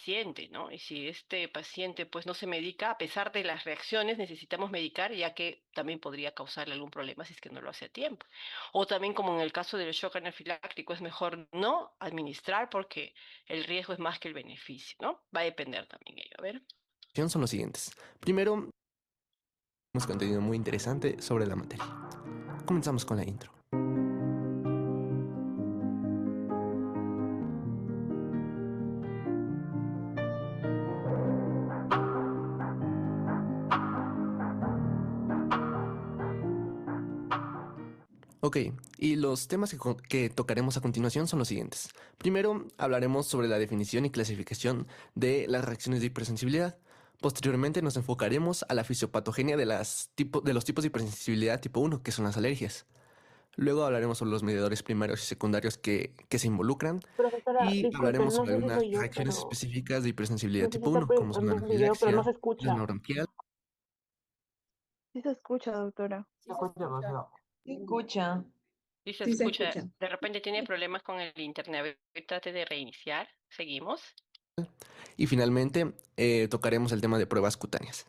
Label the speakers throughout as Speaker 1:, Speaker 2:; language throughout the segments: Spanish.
Speaker 1: paciente, ¿no? Y si este paciente pues no se medica, a pesar de las reacciones, necesitamos medicar, ya que también podría causarle algún problema si es que no lo hace a tiempo. O también como en el caso del shock anafiláctico, es mejor no administrar porque el riesgo es más que el beneficio, ¿no? Va a depender también ello. A ver.
Speaker 2: Son los siguientes. Primero, tenemos contenido muy interesante sobre la materia. Comenzamos con la intro. Ok, y los temas que tocaremos a continuación son los siguientes. Primero, hablaremos sobre la definición y clasificación de las reacciones de hipersensibilidad. Posteriormente, nos enfocaremos a la fisiopatogenia de los tipos de hipersensibilidad tipo 1, que son las alergias. Luego hablaremos sobre los mediadores primarios y secundarios que se involucran
Speaker 3: Profesora,
Speaker 2: y
Speaker 3: disculpe,
Speaker 2: hablaremos
Speaker 3: no
Speaker 2: sobre
Speaker 3: sé si
Speaker 2: unas
Speaker 3: soy yo,
Speaker 2: reacciones
Speaker 3: pero
Speaker 2: específicas de hipersensibilidad
Speaker 3: no sé si
Speaker 2: tipo
Speaker 3: está
Speaker 2: 1, como son la
Speaker 3: en un video, pero no
Speaker 2: anafilaxia,
Speaker 3: se
Speaker 2: la
Speaker 3: escucha.
Speaker 2: bronquial.
Speaker 4: Sí se escucha, doctora.
Speaker 5: Se escucha, profesor.
Speaker 6: Se escucha.
Speaker 1: Si se
Speaker 7: Sí se
Speaker 1: escucha,
Speaker 7: escucha.
Speaker 1: de repente tiene problemas con el internet. A ver, trate de reiniciar. Seguimos.
Speaker 2: Y finalmente, tocaremos el tema de pruebas cutáneas.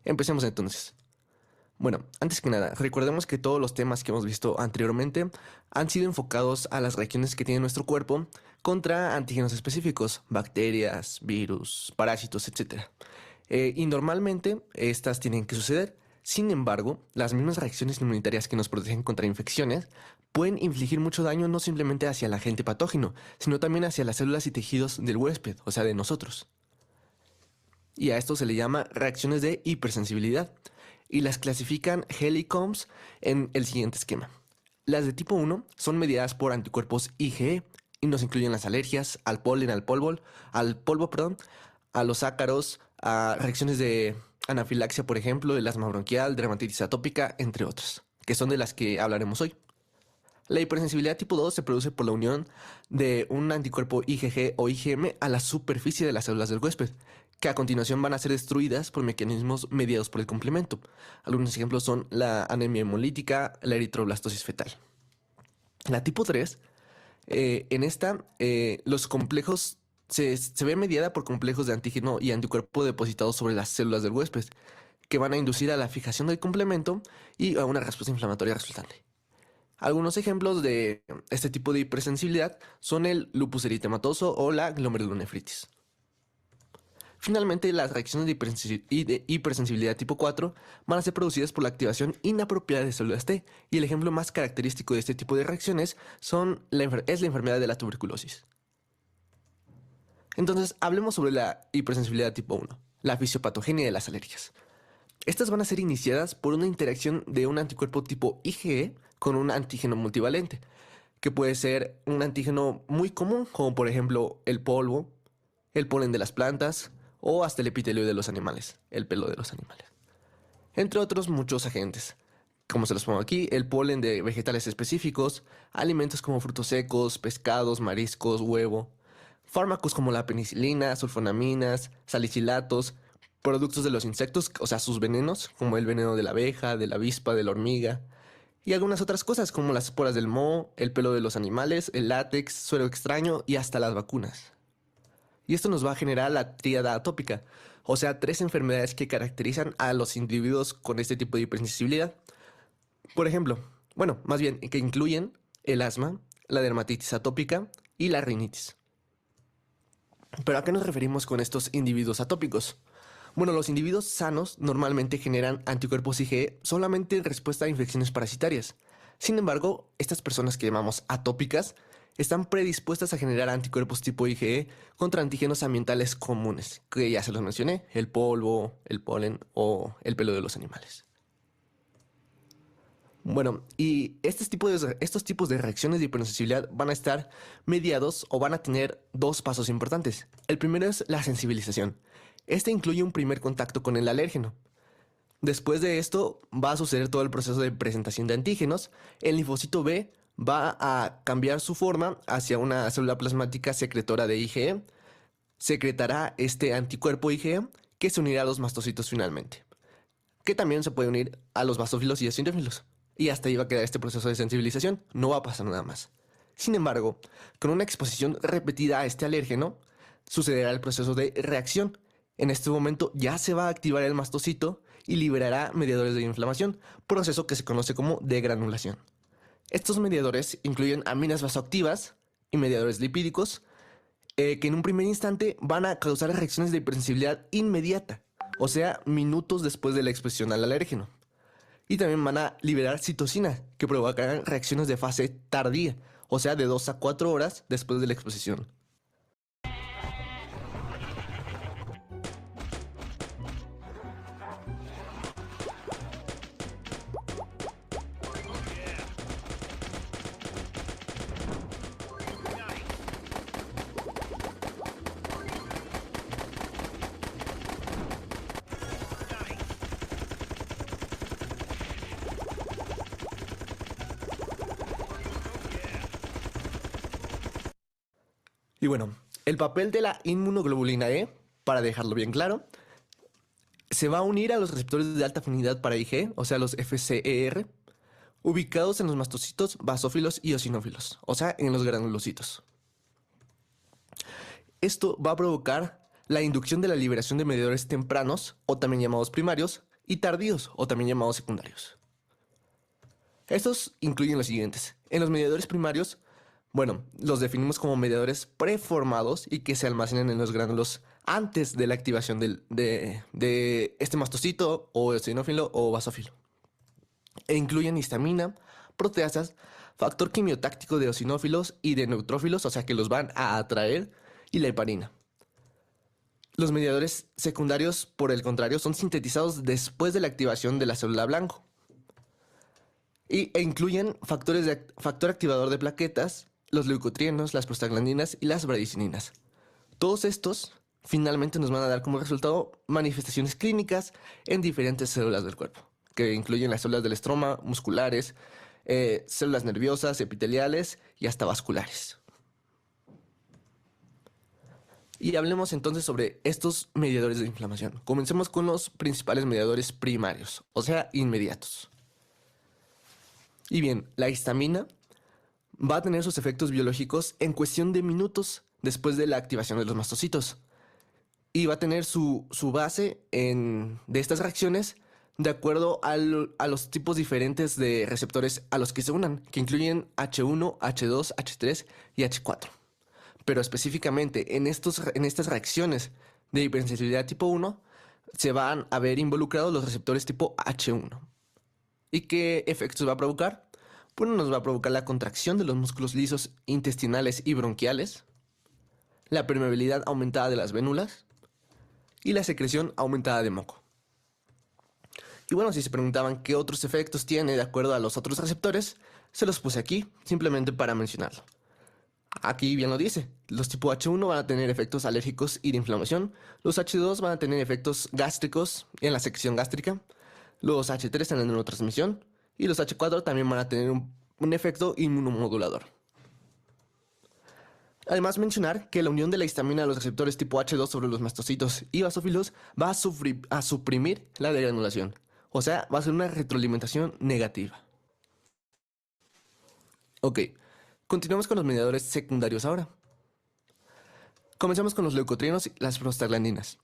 Speaker 2: Empecemos entonces. Bueno, antes que nada, recordemos que todos los temas que hemos visto anteriormente han sido enfocados a las reacciones que tiene nuestro cuerpo contra antígenos específicos, bacterias, virus, parásitos, etc. Y normalmente estas tienen que suceder. Sin embargo, las mismas reacciones inmunitarias que nos protegen contra infecciones pueden infligir mucho daño no simplemente hacia el agente patógeno, sino también hacia las células y tejidos del huésped, o sea, de nosotros. Y a esto se le llama reacciones de hipersensibilidad. Y las clasifican Hell y Combs en el siguiente esquema. Las de tipo 1 son mediadas por anticuerpos IgE y nos incluyen las alergias al polen, al polvo, perdón, a los ácaros, a reacciones de anafilaxia, por ejemplo, el asma bronquial, dermatitis atópica, entre otras, que son de las que hablaremos hoy. La hipersensibilidad tipo 2 se produce por la unión de un anticuerpo IgG o IgM a la superficie de las células del huésped, que a continuación van a ser destruidas por mecanismos mediados por el complemento. Algunos ejemplos son la anemia hemolítica, la eritroblastosis fetal. La tipo 3, en esta, los complejos se ve mediada por complejos de antígeno y anticuerpo depositados sobre las células del huésped, que van a inducir a la fijación del complemento y a una respuesta inflamatoria resultante. Algunos ejemplos de este tipo de hipersensibilidad son el lupus eritematoso o la glomerulonefritis. Finalmente, las reacciones de hipersensibilidad tipo 4 van a ser producidas por la activación inapropiada de células T, y el ejemplo más característico de este tipo de reacciones es la enfermedad de la tuberculosis. Entonces, hablemos sobre la hipersensibilidad tipo 1, la fisiopatogenia de las alergias. Estas van a ser iniciadas por una interacción de un anticuerpo tipo IgE con un antígeno multivalente, que puede ser un antígeno muy común, como por ejemplo el polvo, el polen de las plantas o hasta el epitelio de los animales, el pelo de los animales. Entre otros muchos agentes, como se los pongo aquí, el polen de vegetales específicos, alimentos como frutos secos, pescados, mariscos, huevo, fármacos como la penicilina, sulfonaminas, salicilatos, productos de los insectos, o sea, sus venenos, como el veneno de la abeja, de la avispa, de la hormiga, y algunas otras cosas como las esporas del moho, el pelo de los animales, el látex, suero extraño y hasta las vacunas. Y esto nos va a generar la tríada atópica, o sea, 3 enfermedades que caracterizan a los individuos con este tipo de hipersensibilidad. Por ejemplo, bueno, más bien, que incluyen el asma, la dermatitis atópica y la rinitis. ¿Pero a qué nos referimos con estos individuos atópicos? Bueno, los individuos sanos normalmente generan anticuerpos IgE solamente en respuesta a infecciones parasitarias. Sin embargo, estas personas que llamamos atópicas están predispuestas a generar anticuerpos tipo IgE contra antígenos ambientales comunes, que ya se los mencioné, el polvo, el polen o el pelo de los animales. Bueno, y estos tipos de reacciones de hipersensibilidad van a estar mediados o van a tener 2 pasos importantes. El primero es la sensibilización. Este incluye un primer contacto con el alérgeno. Después de esto va a suceder todo el proceso de presentación de antígenos. El linfocito B va a cambiar su forma hacia una célula plasmática secretora de IgE. Secretará este anticuerpo IgE que se unirá a los mastocitos finalmente, que también se puede unir a los basófilos y eosinófilos. Y hasta ahí va a quedar este proceso de sensibilización, no va a pasar nada más. Sin embargo, con una exposición repetida a este alérgeno, sucederá el proceso de reacción. En este momento ya se va a activar el mastocito y liberará mediadores de inflamación, proceso que se conoce como degranulación. Estos mediadores incluyen aminas vasoactivas y mediadores lipídicos que en un primer instante van a causar reacciones de hipersensibilidad inmediata, o sea, minutos después de la exposición al alérgeno. Y también van a liberar citocina, que provocarán reacciones de fase tardía, o sea, de 2 a 4 horas después de la exposición. Y bueno, el papel de la inmunoglobulina E, para dejarlo bien claro, se va a unir a los receptores de alta afinidad para Ig, o sea, los FCER, ubicados en los mastocitos, basófilos y eosinófilos, o sea, en los granulocitos. Esto va a provocar la inducción de la liberación de mediadores tempranos, o también llamados primarios, y tardíos, o también llamados secundarios. Estos incluyen los siguientes. En los mediadores primarios, bueno, los definimos como mediadores preformados y que se almacenan en los gránulos antes de la activación de este mastocito o eosinófilo o basófilo. E incluyen histamina, proteasas, factor quimiotáctico de eosinófilos y de neutrófilos, o sea que los van a atraer, y la heparina. Los mediadores secundarios, por el contrario, son sintetizados después de la activación de la célula blanco. E incluyen factor activador de plaquetas, los leucotrienos, las prostaglandinas y las bradicininas. Todos estos finalmente nos van a dar como resultado manifestaciones clínicas en diferentes células del cuerpo, que incluyen las células del estroma, musculares, células nerviosas, epiteliales y hasta vasculares. Y hablemos entonces sobre estos mediadores de inflamación. Comencemos con los principales mediadores primarios, o sea, inmediatos. Y bien, la histamina va a tener sus efectos biológicos en cuestión de minutos después de la activación de los mastocitos. Y va a tener su base de estas reacciones de acuerdo a los tipos diferentes de receptores a los que se unan, que incluyen H1, H2, H3 y H4. Pero específicamente en estas reacciones de hipersensibilidad tipo 1 se van a ver involucrados los receptores tipo H1. ¿Y qué efectos va a provocar? Bueno, nos va a provocar la contracción de los músculos lisos intestinales y bronquiales, la permeabilidad aumentada de las vénulas y la secreción aumentada de moco. Y bueno, si se preguntaban qué otros efectos tiene de acuerdo a los otros receptores, se los puse aquí, simplemente para mencionarlo. Aquí bien lo dice, los tipo H1 van a tener efectos alérgicos y de inflamación, los H2 van a tener efectos gástricos en la secreción gástrica, los H3 en la neurotransmisión y los H4 también van a tener un efecto inmunomodulador. Además mencionar que la unión de la histamina a los receptores tipo H2 sobre los mastocitos y basófilos va a suprimir la degranulación, o sea, va a ser una retroalimentación negativa. Ok, continuamos con los mediadores secundarios ahora. Comenzamos con los leucotrienos y las prostaglandinas.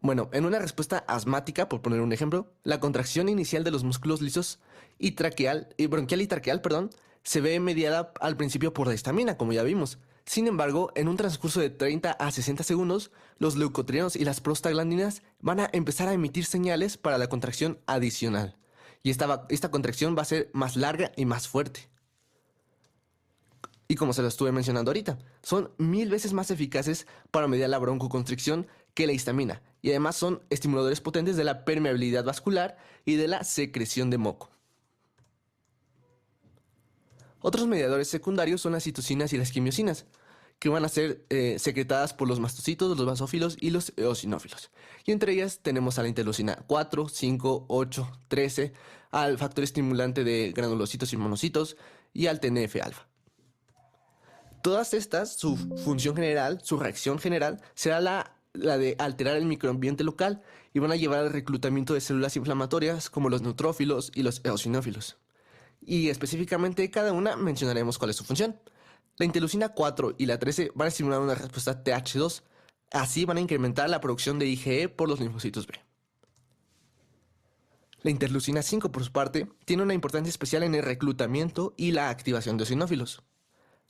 Speaker 2: Bueno, en una respuesta asmática, por poner un ejemplo, la contracción inicial de los músculos lisos bronquial y traqueal, se ve mediada al principio por la histamina, como ya vimos. Sin embargo, en un transcurso de 30 a 60 segundos, los leucotrienos y las prostaglandinas van a empezar a emitir señales para la contracción adicional. Y esta contracción va a ser más larga y más fuerte. Y como se lo estuve mencionando ahorita, son 1000 veces más eficaces para mediar la broncoconstricción que la histamina. Y además son estimuladores potentes de la permeabilidad vascular y de la secreción de moco. Otros mediadores secundarios son las citocinas y las quimiosinas, que van a ser secretadas por los mastocitos, los basófilos y los eosinófilos. Y entre ellas tenemos a la interleucina 4, 5, 8, 13, al factor estimulante de granulocitos y monocitos y al TNF-alfa. Todas estas, su función general, su reacción general, será la de alterar el microambiente local y van a llevar al reclutamiento de células inflamatorias como los neutrófilos y los eosinófilos. Y específicamente cada una mencionaremos cuál es su función. La interleucina 4 y la 13 van a estimular una respuesta TH2 Así van a incrementar la producción de IgE por los linfocitos B. La interleucina 5, por su parte, tiene una importancia especial en el reclutamiento y la activación de eosinófilos.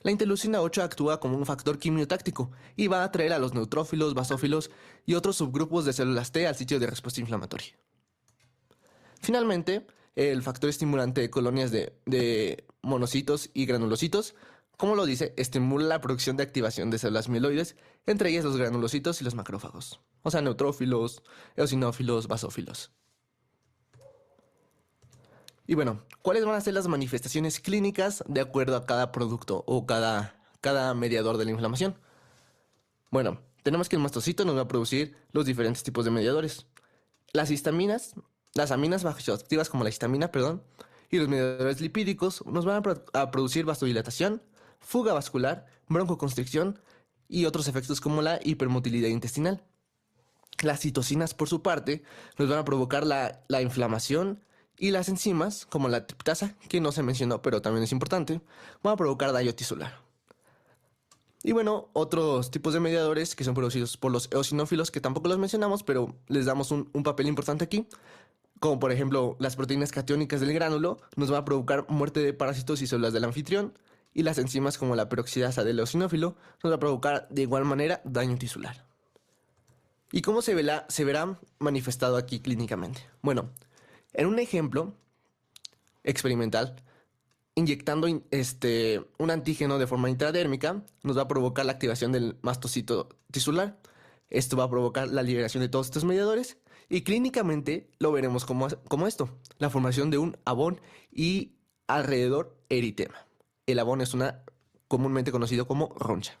Speaker 2: La interleucina 8 actúa como un factor quimiotáctico y va a atraer a los neutrófilos, basófilos y otros subgrupos de células T al sitio de respuesta inflamatoria. Finalmente, el factor estimulante de colonias de monocitos y granulocitos, como lo dice, estimula la producción de activación de células mieloides, entre ellas los granulocitos y los macrófagos, o sea, neutrófilos, eosinófilos, basófilos. Y bueno, ¿cuáles van a ser las manifestaciones clínicas de acuerdo a cada producto o cada mediador de la inflamación? Bueno, tenemos que el mastocito nos va a producir los diferentes tipos de mediadores. Las aminas vasoactivas como la histamina, y los mediadores lipídicos nos van a producir vasodilatación, fuga vascular, broncoconstricción y otros efectos como la hipermotilidad intestinal. Las citocinas, por su parte, nos van a provocar la inflamación, y las enzimas, como la triptasa, que no se mencionó pero también es importante, van a provocar daño tisular. Y bueno, otros tipos de mediadores que son producidos por los eosinófilos, que tampoco los mencionamos, pero les damos un papel importante aquí, como por ejemplo las proteínas catiónicas del gránulo, nos va a provocar muerte de parásitos y células del anfitrión, y las enzimas como la peroxidasa del eosinófilo nos va a provocar de igual manera daño tisular. ¿Y cómo se verá manifestado aquí clínicamente? Bueno, en un ejemplo experimental, inyectando un antígeno de forma intradérmica, nos va a provocar la activación del mastocito tisular. Esto va a provocar la liberación de todos estos mediadores y clínicamente lo veremos como esto, la formación de un abón y alrededor eritema. El abón es comúnmente conocido como roncha.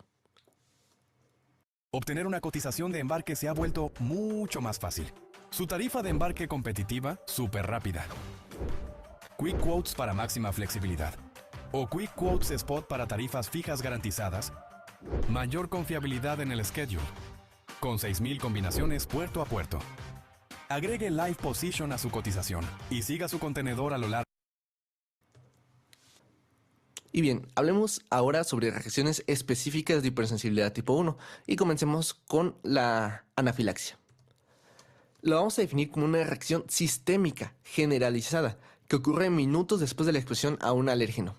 Speaker 3: Obtener una cotización de embarque se ha vuelto mucho más fácil. Su tarifa de embarque competitiva, súper rápida. Quick Quotes para máxima flexibilidad. O Quick Quotes Spot para tarifas fijas garantizadas. Mayor confiabilidad en el schedule. Con 6,000 combinaciones puerto a puerto. Agregue Live Position a su cotización y siga su contenedor a lo largo.
Speaker 2: Y bien, hablemos ahora sobre reacciones específicas de hipersensibilidad tipo 1 y comencemos con la anafilaxia. Lo vamos a definir como una reacción sistémica generalizada que ocurre minutos después de la exposición a un alérgeno.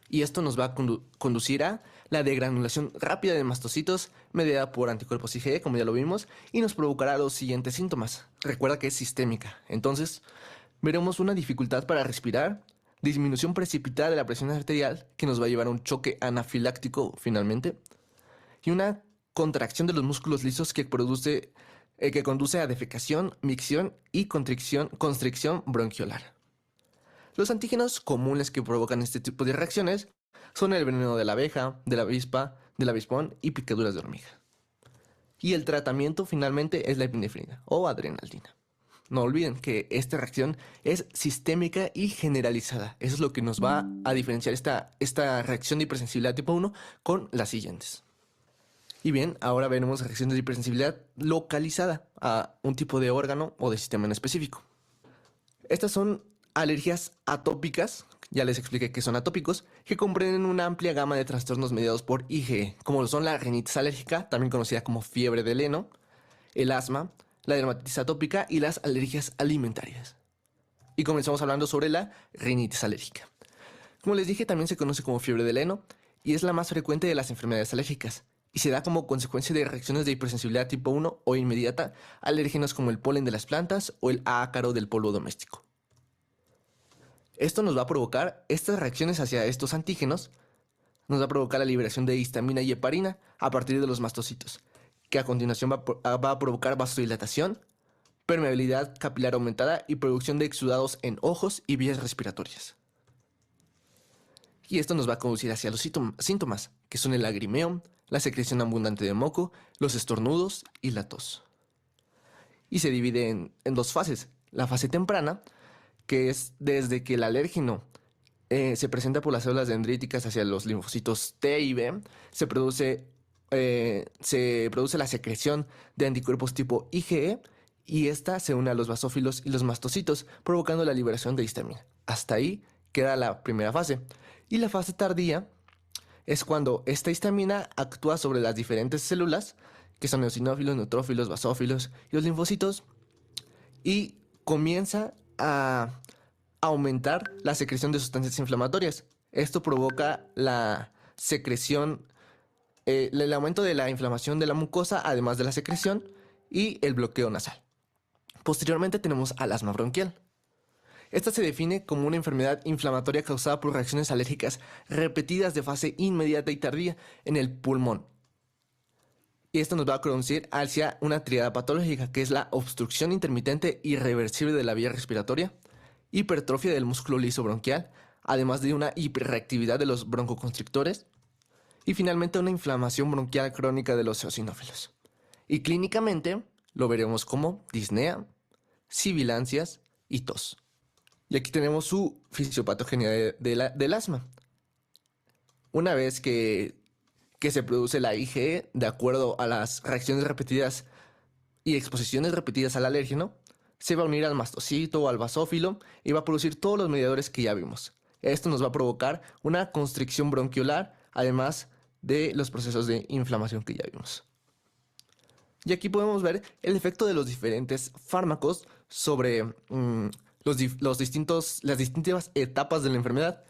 Speaker 2: Y esto nos va a conducir a la degranulación rápida de mastocitos mediada por anticuerpos IgE, como ya lo vimos, y nos provocará los siguientes síntomas. Recuerda que es sistémica. Entonces, veremos una dificultad para respirar, disminución precipitada de la presión arterial, que nos va a llevar a un choque anafiláctico finalmente, y una contracción de los músculos lisos que conduce a defecación, micción y constricción bronquiolar. Los antígenos comunes que provocan este tipo de reacciones son el veneno de la abeja, de la avispa, del avispón y picaduras de hormiga. Y el tratamiento finalmente es la epinefrina o adrenalina. No olviden que esta reacción es sistémica y generalizada. Eso es lo que nos va a diferenciar esta reacción de hipersensibilidad tipo 1 con las siguientes. Y bien, ahora veremos reacciones de hipersensibilidad localizada a un tipo de órgano o de sistema en específico. Estas son alergias atópicas, ya les expliqué que son atópicos, que comprenden una amplia gama de trastornos mediados por IgE, como lo son la rinitis alérgica, también conocida como fiebre del heno, el asma, la dermatitis atópica y las alergias alimentarias. Y comenzamos hablando sobre la rinitis alérgica. Como les dije, también se conoce como fiebre del heno y es la más frecuente de las enfermedades alérgicas y se da como consecuencia de reacciones de hipersensibilidad tipo 1 o inmediata a alérgenos como el polen de las plantas o el ácaro del polvo doméstico. Esto nos va a provocar, estas reacciones hacia estos antígenos, nos va a provocar la liberación de histamina y heparina a partir de los mastocitos, que a continuación va a provocar vasodilatación, permeabilidad capilar aumentada y producción de exudados en ojos y vías respiratorias. Y esto nos va a conducir hacia los síntomas, que son el lagrimeo, la secreción abundante de moco, los estornudos y la tos. Y se divide en dos fases. La fase temprana, que es desde que el alérgeno se presenta por las células dendríticas hacia los linfocitos T y B, se produce la secreción de anticuerpos tipo IgE y esta se une a los basófilos y los mastocitos, provocando la liberación de histamina. Hasta ahí queda la primera fase. Y la fase tardía es cuando esta histamina actúa sobre las diferentes células que son eosinófilos, neutrófilos, basófilos y los linfocitos, y comienza a aumentar la secreción de sustancias inflamatorias. Esto provoca la secreción, el aumento de la inflamación de la mucosa, además de la secreción, y el bloqueo nasal. Posteriormente tenemos al asma bronquial. Esta se define como una enfermedad inflamatoria causada por reacciones alérgicas repetidas de fase inmediata y tardía en el pulmón. Y esto nos va a conducir hacia una tríada patológica, que es la obstrucción intermitente irreversible de la vía respiratoria, hipertrofia del músculo liso bronquial, además de una hiperreactividad de los broncoconstrictores, y finalmente una inflamación bronquial crónica de los eosinófilos. Y clínicamente lo veremos como disnea, sibilancias y tos. Y aquí tenemos su fisiopatogenia del asma. Una vez que se produce la IgE, de acuerdo a las reacciones repetidas y exposiciones repetidas al alérgeno, se va a unir al mastocito o al basófilo y va a producir todos los mediadores que ya vimos. Esto nos va a provocar una constricción bronquiolar, además de los procesos de inflamación que ya vimos. Y aquí podemos ver el efecto de los diferentes fármacos sobre las distintas etapas de la enfermedad.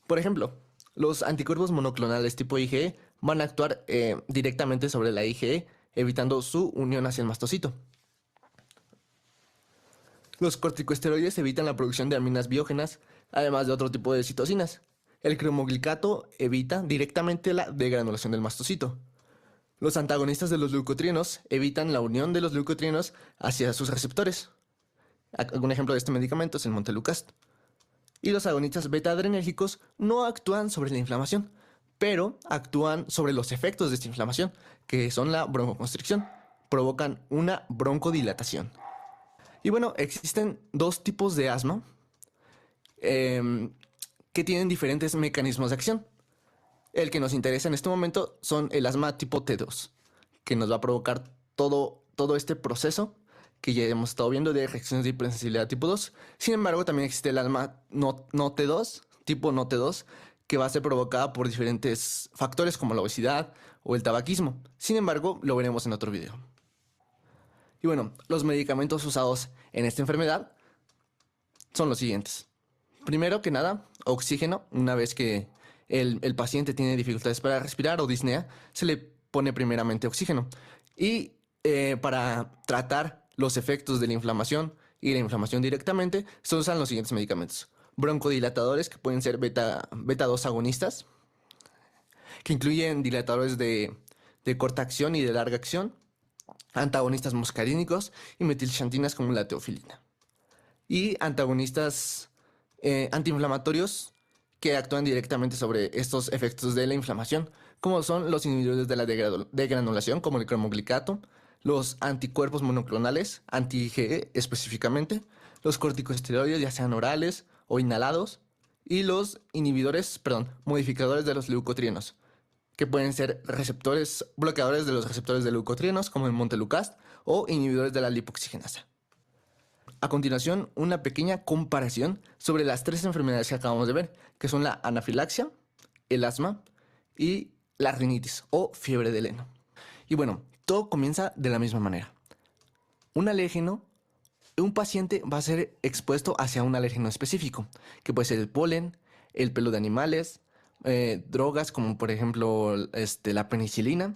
Speaker 2: Por ejemplo, los anticuerpos monoclonales tipo IgE van a actuar directamente sobre la IgE, evitando su unión hacia el mastocito. Los corticosteroides evitan la producción de aminas biógenas, además de otro tipo de citocinas. El cromoglicato evita directamente la degranulación del mastocito. Los antagonistas de los leucotrienos evitan la unión de los leucotrienos hacia sus receptores. Un ejemplo de este medicamento es el montelukast. Y los agonistas beta-adrenérgicos no actúan sobre la inflamación, pero actúan sobre los efectos de esta inflamación, que son la broncoconstricción. Provocan una broncodilatación. Y bueno, existen dos tipos de asma que tienen diferentes mecanismos de acción. El que nos interesa en este momento son el asma tipo T2, que nos va a provocar todo este proceso que ya hemos estado viendo de reacciones de hipersensibilidad tipo 2. Sin embargo, también existe el asma no T2, tipo no T2, que va a ser provocada por diferentes factores como la obesidad o el tabaquismo. Sin embargo, lo veremos en otro video. Y bueno, los medicamentos usados en esta enfermedad son los siguientes. Primero que nada, oxígeno. Una vez que el paciente tiene dificultades para respirar o disnea, se le pone primeramente oxígeno. Y para tratar los efectos de la inflamación y la inflamación directamente, se usan los siguientes medicamentos. Broncodilatadores, que pueden ser beta-2 agonistas, que incluyen dilatadores de corta acción y de larga acción, antagonistas muscarínicos y metilxantinas como la teofilina. Y antagonistas antiinflamatorios que actúan directamente sobre estos efectos de la inflamación, como son los inhibidores de la degranulación, como el cromoglicato, los anticuerpos monoclonales, anti-IgE específicamente, los corticosteroides, ya sean orales o inhalados, y los modificadores de los leucotrienos, que pueden ser bloqueadores de los receptores de leucotrienos, como el montelukast, o inhibidores de la lipoxigenasa. A continuación, una pequeña comparación sobre las tres enfermedades que acabamos de ver, que son la anafilaxia, el asma y la rinitis o fiebre del heno. Y bueno, todo comienza de la misma manera. Un paciente va a ser expuesto hacia un alérgeno específico, que puede ser el polen, el pelo de animales, drogas como por ejemplo la penicilina,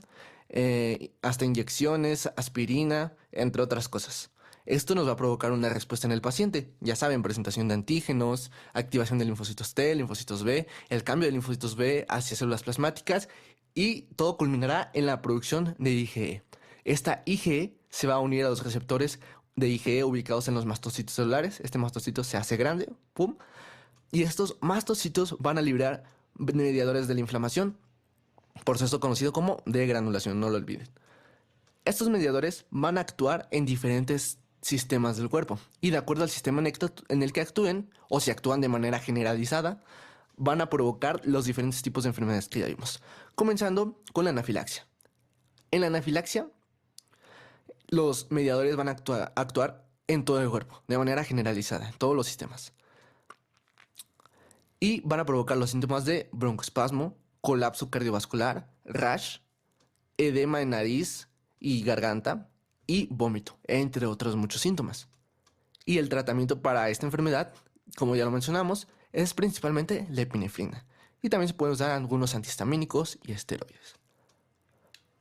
Speaker 2: hasta inyecciones, aspirina, entre otras cosas. Esto nos va a provocar una respuesta en el paciente. Ya saben, presentación de antígenos, activación de linfocitos T, linfocitos B, el cambio de linfocitos B hacia células plasmáticas y todo culminará en la producción de IgE. Esta IgE se va a unir a los receptores de IgE ubicados en los mastocitos celulares. Este mastocito se hace grande, ¡pum! Y estos mastocitos van a liberar mediadores de la inflamación, proceso conocido como degranulación, no lo olviden. Estos mediadores van a actuar en diferentes sistemas del cuerpo y de acuerdo al sistema en el que actúen o si actúan de manera generalizada, van a provocar los diferentes tipos de enfermedades que ya vimos, comenzando con la anafilaxia. En la anafilaxia, los mediadores van a actuar en todo el cuerpo, de manera generalizada, en todos los sistemas. Y van a provocar los síntomas de broncoespasmo, colapso cardiovascular, rash, edema en nariz y garganta y vómito, entre otros muchos síntomas. Y el tratamiento para esta enfermedad, como ya lo mencionamos, es principalmente la epinefrina. Y también se pueden usar algunos antihistamínicos y esteroides.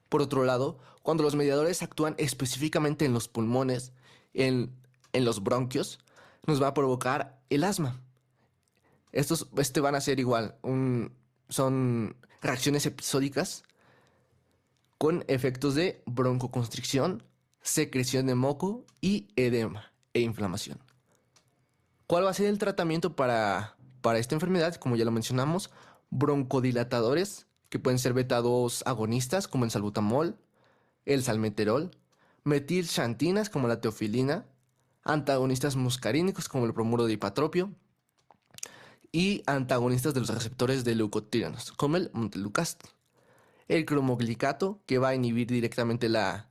Speaker 2: Por otro lado, cuando los mediadores actúan específicamente en los pulmones, en los bronquios, nos va a provocar el asma. Estos van a ser igual, son reacciones episódicas con efectos de broncoconstricción, secreción de moco y edema e inflamación. ¿Cuál va a ser el tratamiento para esta enfermedad? Como ya lo mencionamos, broncodilatadores, que pueden ser beta-2 agonistas como el salbutamol, el salmeterol, metilxantinas como la teofilina, antagonistas muscarínicos como el bromuro de ipatropio y antagonistas de los receptores de leucotrienos como el montelukast. El cromoglicato, que va a inhibir directamente la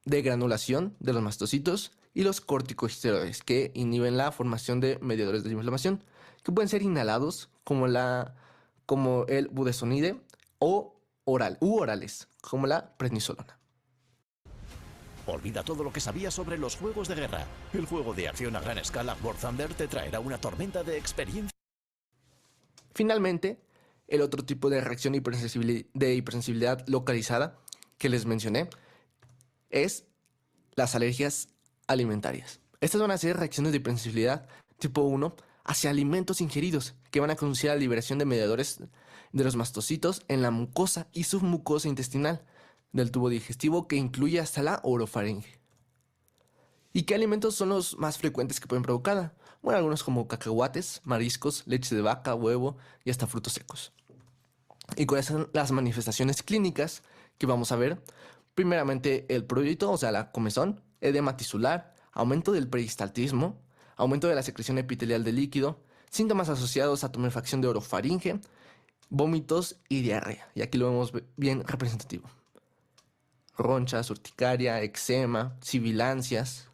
Speaker 2: degranulación de los mastocitos, y los corticosteroides, que inhiben la formación de mediadores de inflamación, que pueden ser inhalados como el budesonide o orales, como la prednisolona.
Speaker 5: Olvida todo lo que sabías sobre los juegos de guerra. El juego de acción a gran escala War Thunder te traerá una tormenta de experiencia.
Speaker 2: Finalmente, el otro tipo de reacción de hipersensibilidad localizada que les mencioné es las alergias alimentarias. Estas van a ser reacciones de hipersensibilidad tipo 1 hacia alimentos ingeridos que van a conducir a la liberación de mediadores de los mastocitos en la mucosa y submucosa intestinal del tubo digestivo, que incluye hasta la orofaringe. ¿Y qué alimentos son los más frecuentes que pueden provocarla? Bueno, algunos como cacahuates, mariscos, leche de vaca, huevo y hasta frutos secos. ¿Y cuáles son las manifestaciones clínicas que vamos a ver? Primeramente el prurito, o sea la comezón, edema tisular, aumento del peristaltismo, aumento de la secreción epitelial de líquido, síntomas asociados a tumefacción de orofaringe, vómitos y diarrea. Y aquí lo vemos bien representativo. Ronchas, urticaria, eczema, sibilancias.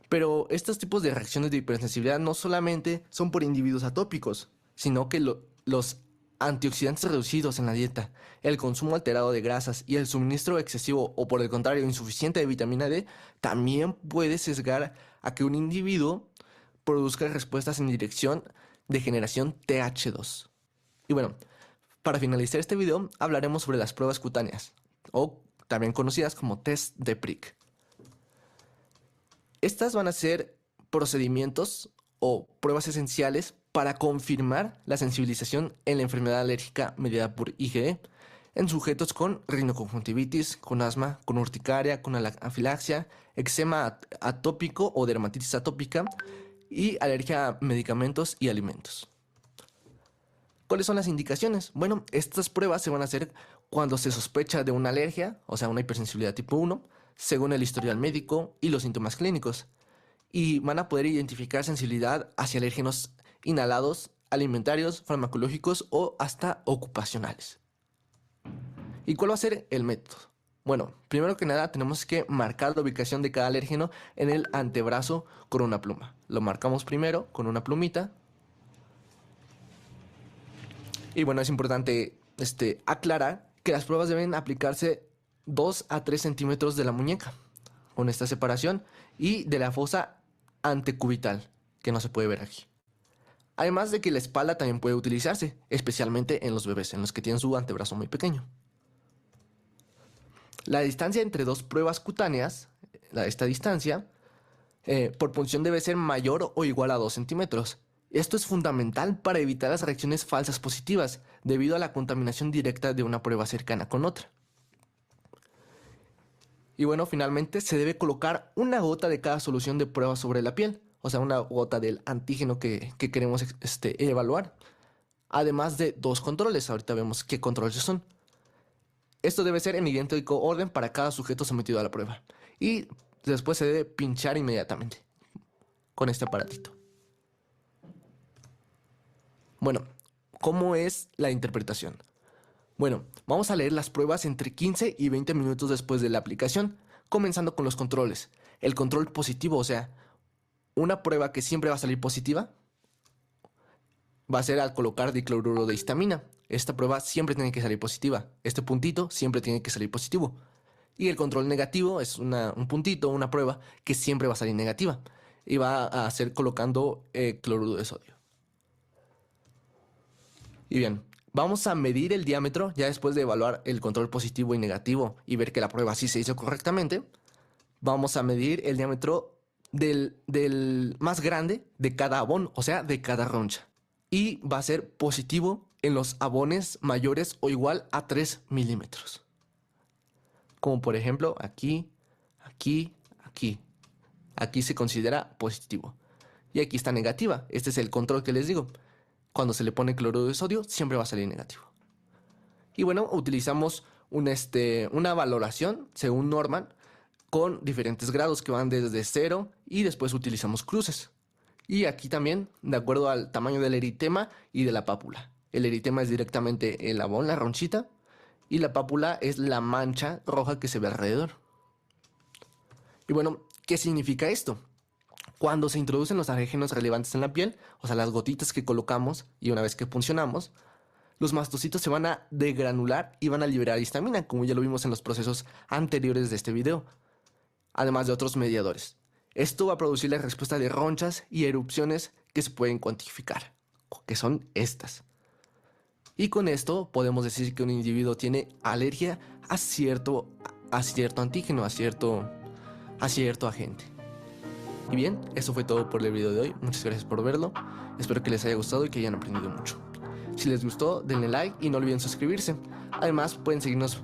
Speaker 2: Pero estos tipos de reacciones de hipersensibilidad no solamente son por individuos atópicos, sino que los antioxidantes reducidos en la dieta, el consumo alterado de grasas y el suministro excesivo o por el contrario insuficiente de vitamina D también puede sesgar a que un individuo produzca respuestas en dirección de generación TH2. Y bueno, para finalizar este video hablaremos sobre las pruebas cutáneas, o también conocidas como test de Prick. Estas van a ser procedimientos o pruebas esenciales para confirmar la sensibilización en la enfermedad alérgica mediada por IgE en sujetos con rinoconjuntivitis, con asma, con urticaria, con anafilaxia, eczema atópico o dermatitis atópica y alergia a medicamentos y alimentos. ¿Cuáles son las indicaciones? Bueno, estas pruebas se van a hacer cuando se sospecha de una alergia, o sea, una hipersensibilidad tipo 1, según el historial médico y los síntomas clínicos. Y van a poder identificar sensibilidad hacia alérgenos inhalados, alimentarios, farmacológicos o hasta ocupacionales. ¿Y cuál va a ser el método? Bueno, primero que nada tenemos que marcar la ubicación de cada alérgeno en el antebrazo con una pluma. Lo marcamos primero con una plumita. Y bueno, es importante aclarar que las pruebas deben aplicarse 2 a 3 centímetros de la muñeca, con esta separación, y de la fosa antecubital, que no se puede ver aquí. Además de que la espalda también puede utilizarse, especialmente en los bebés, en los que tienen su antebrazo muy pequeño. La distancia entre dos pruebas cutáneas, esta distancia, por punción debe ser mayor o igual a 2 centímetros. Esto es fundamental para evitar las reacciones falsas positivas, debido a la contaminación directa de una prueba cercana con otra. Y bueno, finalmente se debe colocar una gota de cada solución de prueba sobre la piel, o sea, una gota del antígeno que queremos evaluar, además de 2 controles. Ahorita vemos qué controles son. Esto debe ser en idéntico orden para cada sujeto sometido a la prueba, y después se debe pinchar inmediatamente con este aparatito. Bueno, ¿cómo es la interpretación? Bueno, vamos a leer las pruebas entre 15 y 20 minutos después de la aplicación, comenzando con los controles. El control positivo, o sea, una prueba que siempre va a salir positiva, va a ser al colocar dicloruro de histamina. esta prueba siempre tiene que salir positiva. Este puntito siempre tiene que salir positivo. Y el control negativo es un puntito, una prueba que siempre va a salir negativa. Y va a ser colocando cloruro de sodio. Y bien, vamos a medir el diámetro ya después de evaluar el control positivo y negativo y ver que la prueba sí se hizo correctamente. Vamos a medir el diámetro del más grande de cada abón, o sea, de cada roncha. Y va a ser positivo en los abones mayores o igual a 3 milímetros. Como por ejemplo aquí, aquí, aquí. Aquí se considera positivo. Y aquí está negativa. Este es el control que les digo. Cuando se le pone cloruro de sodio, siempre va a salir negativo. Y bueno, utilizamos una valoración según Norman con diferentes grados que van desde 0 y después utilizamos cruces. Y aquí también, de acuerdo al tamaño del eritema y de la pápula. El eritema es directamente el abón, la ronchita, y la pápula es la mancha roja que se ve alrededor. Y bueno, ¿qué significa esto? Cuando se introducen los alérgenos relevantes en la piel, o sea, las gotitas que colocamos y una vez que funcionamos, los mastocitos se van a degranular y van a liberar histamina, como ya lo vimos en los procesos anteriores de este video, además de otros mediadores. Esto va a producir la respuesta de ronchas y erupciones que se pueden cuantificar, que son estas. Y con esto podemos decir que un individuo tiene alergia a cierto antígeno, a cierto agente. Y bien, eso fue todo por el video de hoy. Muchas gracias por verlo. Espero que les haya gustado y que hayan aprendido mucho. Si les gustó, denle like y no olviden suscribirse. Además, pueden seguirnos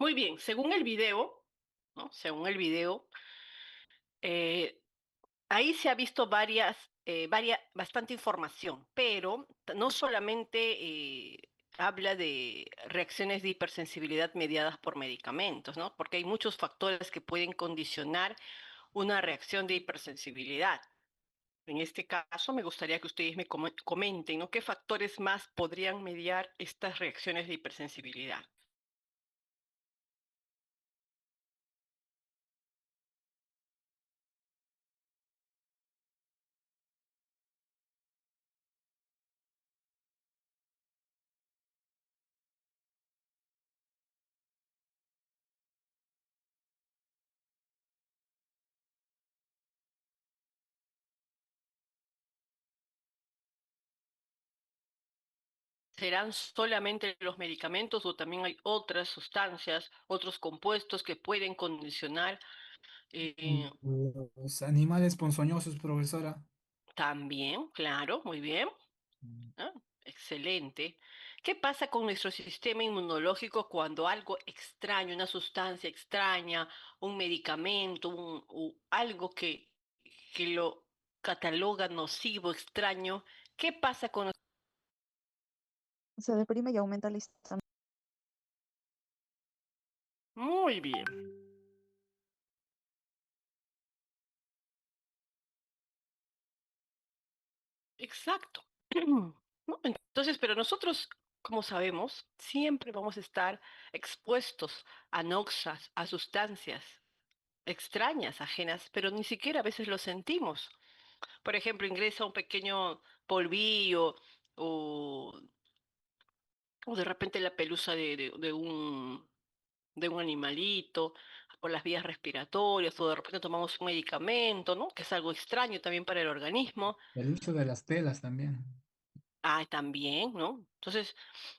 Speaker 1: Muy bien, según el video, ¿no? Según el video, eh, ahí se ha visto bastante información, pero no solamente habla de reacciones de hipersensibilidad mediadas por medicamentos, ¿no? Porque hay muchos factores que pueden condicionar una reacción de hipersensibilidad. En este caso, me gustaría que ustedes me comenten, ¿no? ¿Qué factores más podrían mediar estas reacciones de hipersensibilidad? ¿Serán solamente los medicamentos o también hay otras sustancias, otros compuestos que pueden condicionar eh,
Speaker 6: Los animales ponzoñosos, profesora.
Speaker 1: también? Claro, muy bien.
Speaker 6: Mm.
Speaker 1: Ah, excelente. ¿Qué pasa con nuestro sistema inmunológico cuando algo extraño, una sustancia extraña, un medicamento, algo que lo cataloga nocivo, extraño? ¿Qué pasa con...
Speaker 4: Se deprime y aumenta la histamina.
Speaker 1: Muy bien. Exacto. ¿No? Entonces, pero nosotros, como sabemos, siempre vamos a estar expuestos a noxas, a sustancias extrañas, ajenas, pero ni siquiera a veces lo sentimos. Por ejemplo, ingresa un pequeño polvillo o, o de repente la pelusa de un animalito por las vías respiratorias o de repente tomamos un medicamento, ¿no? Que es algo extraño también para el organismo.
Speaker 6: El uso de las telas también.
Speaker 1: Ah, también, ¿no? Entonces,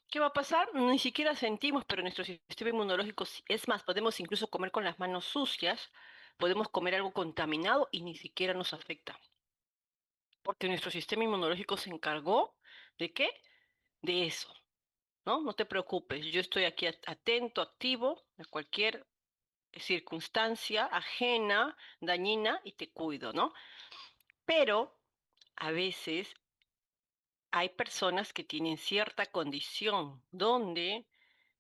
Speaker 1: ¿qué va a pasar? Ni siquiera sentimos, pero nuestro sistema inmunológico, es más, podemos incluso comer con las manos sucias, podemos comer algo contaminado y ni siquiera nos afecta, porque nuestro sistema inmunológico se encargó ¿de qué? De eso, ¿no? No te preocupes, yo estoy aquí atento, activo a cualquier circunstancia ajena, dañina y te cuido, ¿no? Pero a veces hay personas que tienen cierta condición donde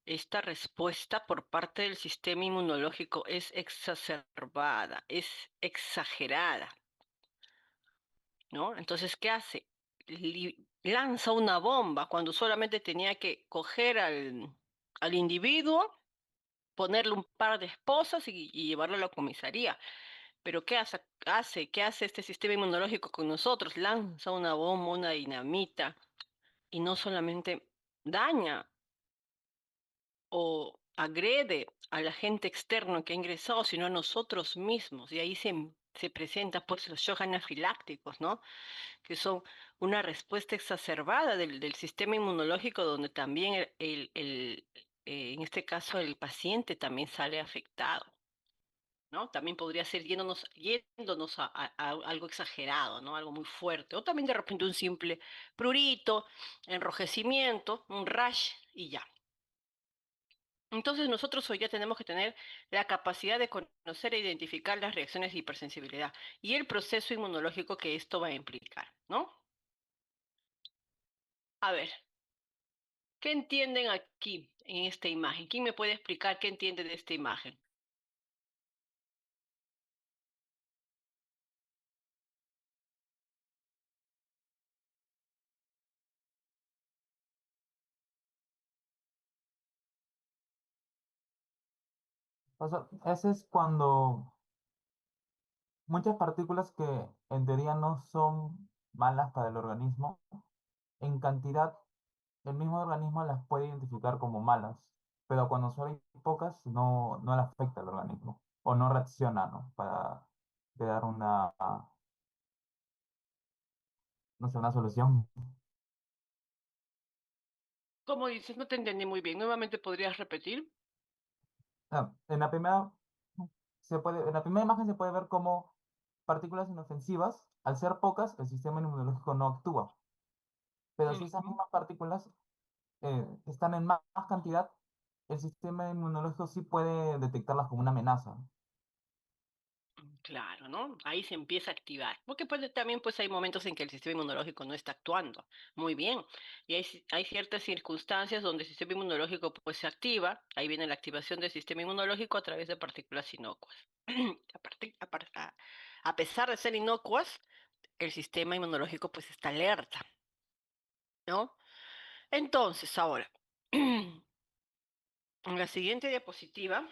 Speaker 1: esta respuesta por parte del sistema inmunológico es exacerbada, es exagerada, ¿no? Entonces, ¿qué hace? Lanza una bomba cuando solamente tenía que coger al individuo, ponerle un par de esposas y llevarlo a la comisaría. Pero ¿qué hace? ¿Qué hace este sistema inmunológico con nosotros? Lanza una bomba, una dinamita, y no solamente daña o agrede a la gente externa que ha ingresado, sino a nosotros mismos. Y ahí se presentan pues los shock anafilácticos, ¿no? Que son una respuesta exacerbada del sistema inmunológico, donde también en este caso el paciente también sale afectado. ¿No? También podría ser yéndonos a algo exagerado, ¿no? Algo muy fuerte. O también de repente un simple prurito, enrojecimiento, un rash y ya. Entonces nosotros hoy ya tenemos que tener la capacidad de conocer e identificar las reacciones de hipersensibilidad y el proceso inmunológico que esto va a implicar, ¿no? A ver, ¿qué entienden aquí en esta imagen? ¿Quién me puede explicar qué entiende de esta imagen?
Speaker 7: O sea, ese es cuando muchas partículas que en teoría no son malas para el organismo, en cantidad, el mismo organismo las puede identificar como malas, pero cuando solo hay pocas no le afecta al organismo o no reacciona, ¿no? Para dar una, no sé, una solución.
Speaker 1: ¿Cómo dices? No te entendí muy bien. ¿Nuevamente podrías repetir?
Speaker 7: En la primera, en la primera imagen se puede ver cómo partículas inofensivas, al ser pocas, el sistema inmunológico no actúa. Pero si esas
Speaker 1: Ujú.
Speaker 7: mismas partículas están en más cantidad, el sistema inmunológico sí puede detectarlas como una amenaza.
Speaker 1: Claro, ¿no? Ahí se empieza a activar. Porque pues, también pues, hay momentos en que el sistema inmunológico no está actuando muy bien. Y hay ciertas circunstancias donde el sistema inmunológico pues, se activa. Ahí viene la activación del sistema inmunológico a través de partículas inocuas. A pesar de ser inocuas, el sistema inmunológico pues está alerta, ¿no? Entonces, ahora, en la siguiente diapositiva,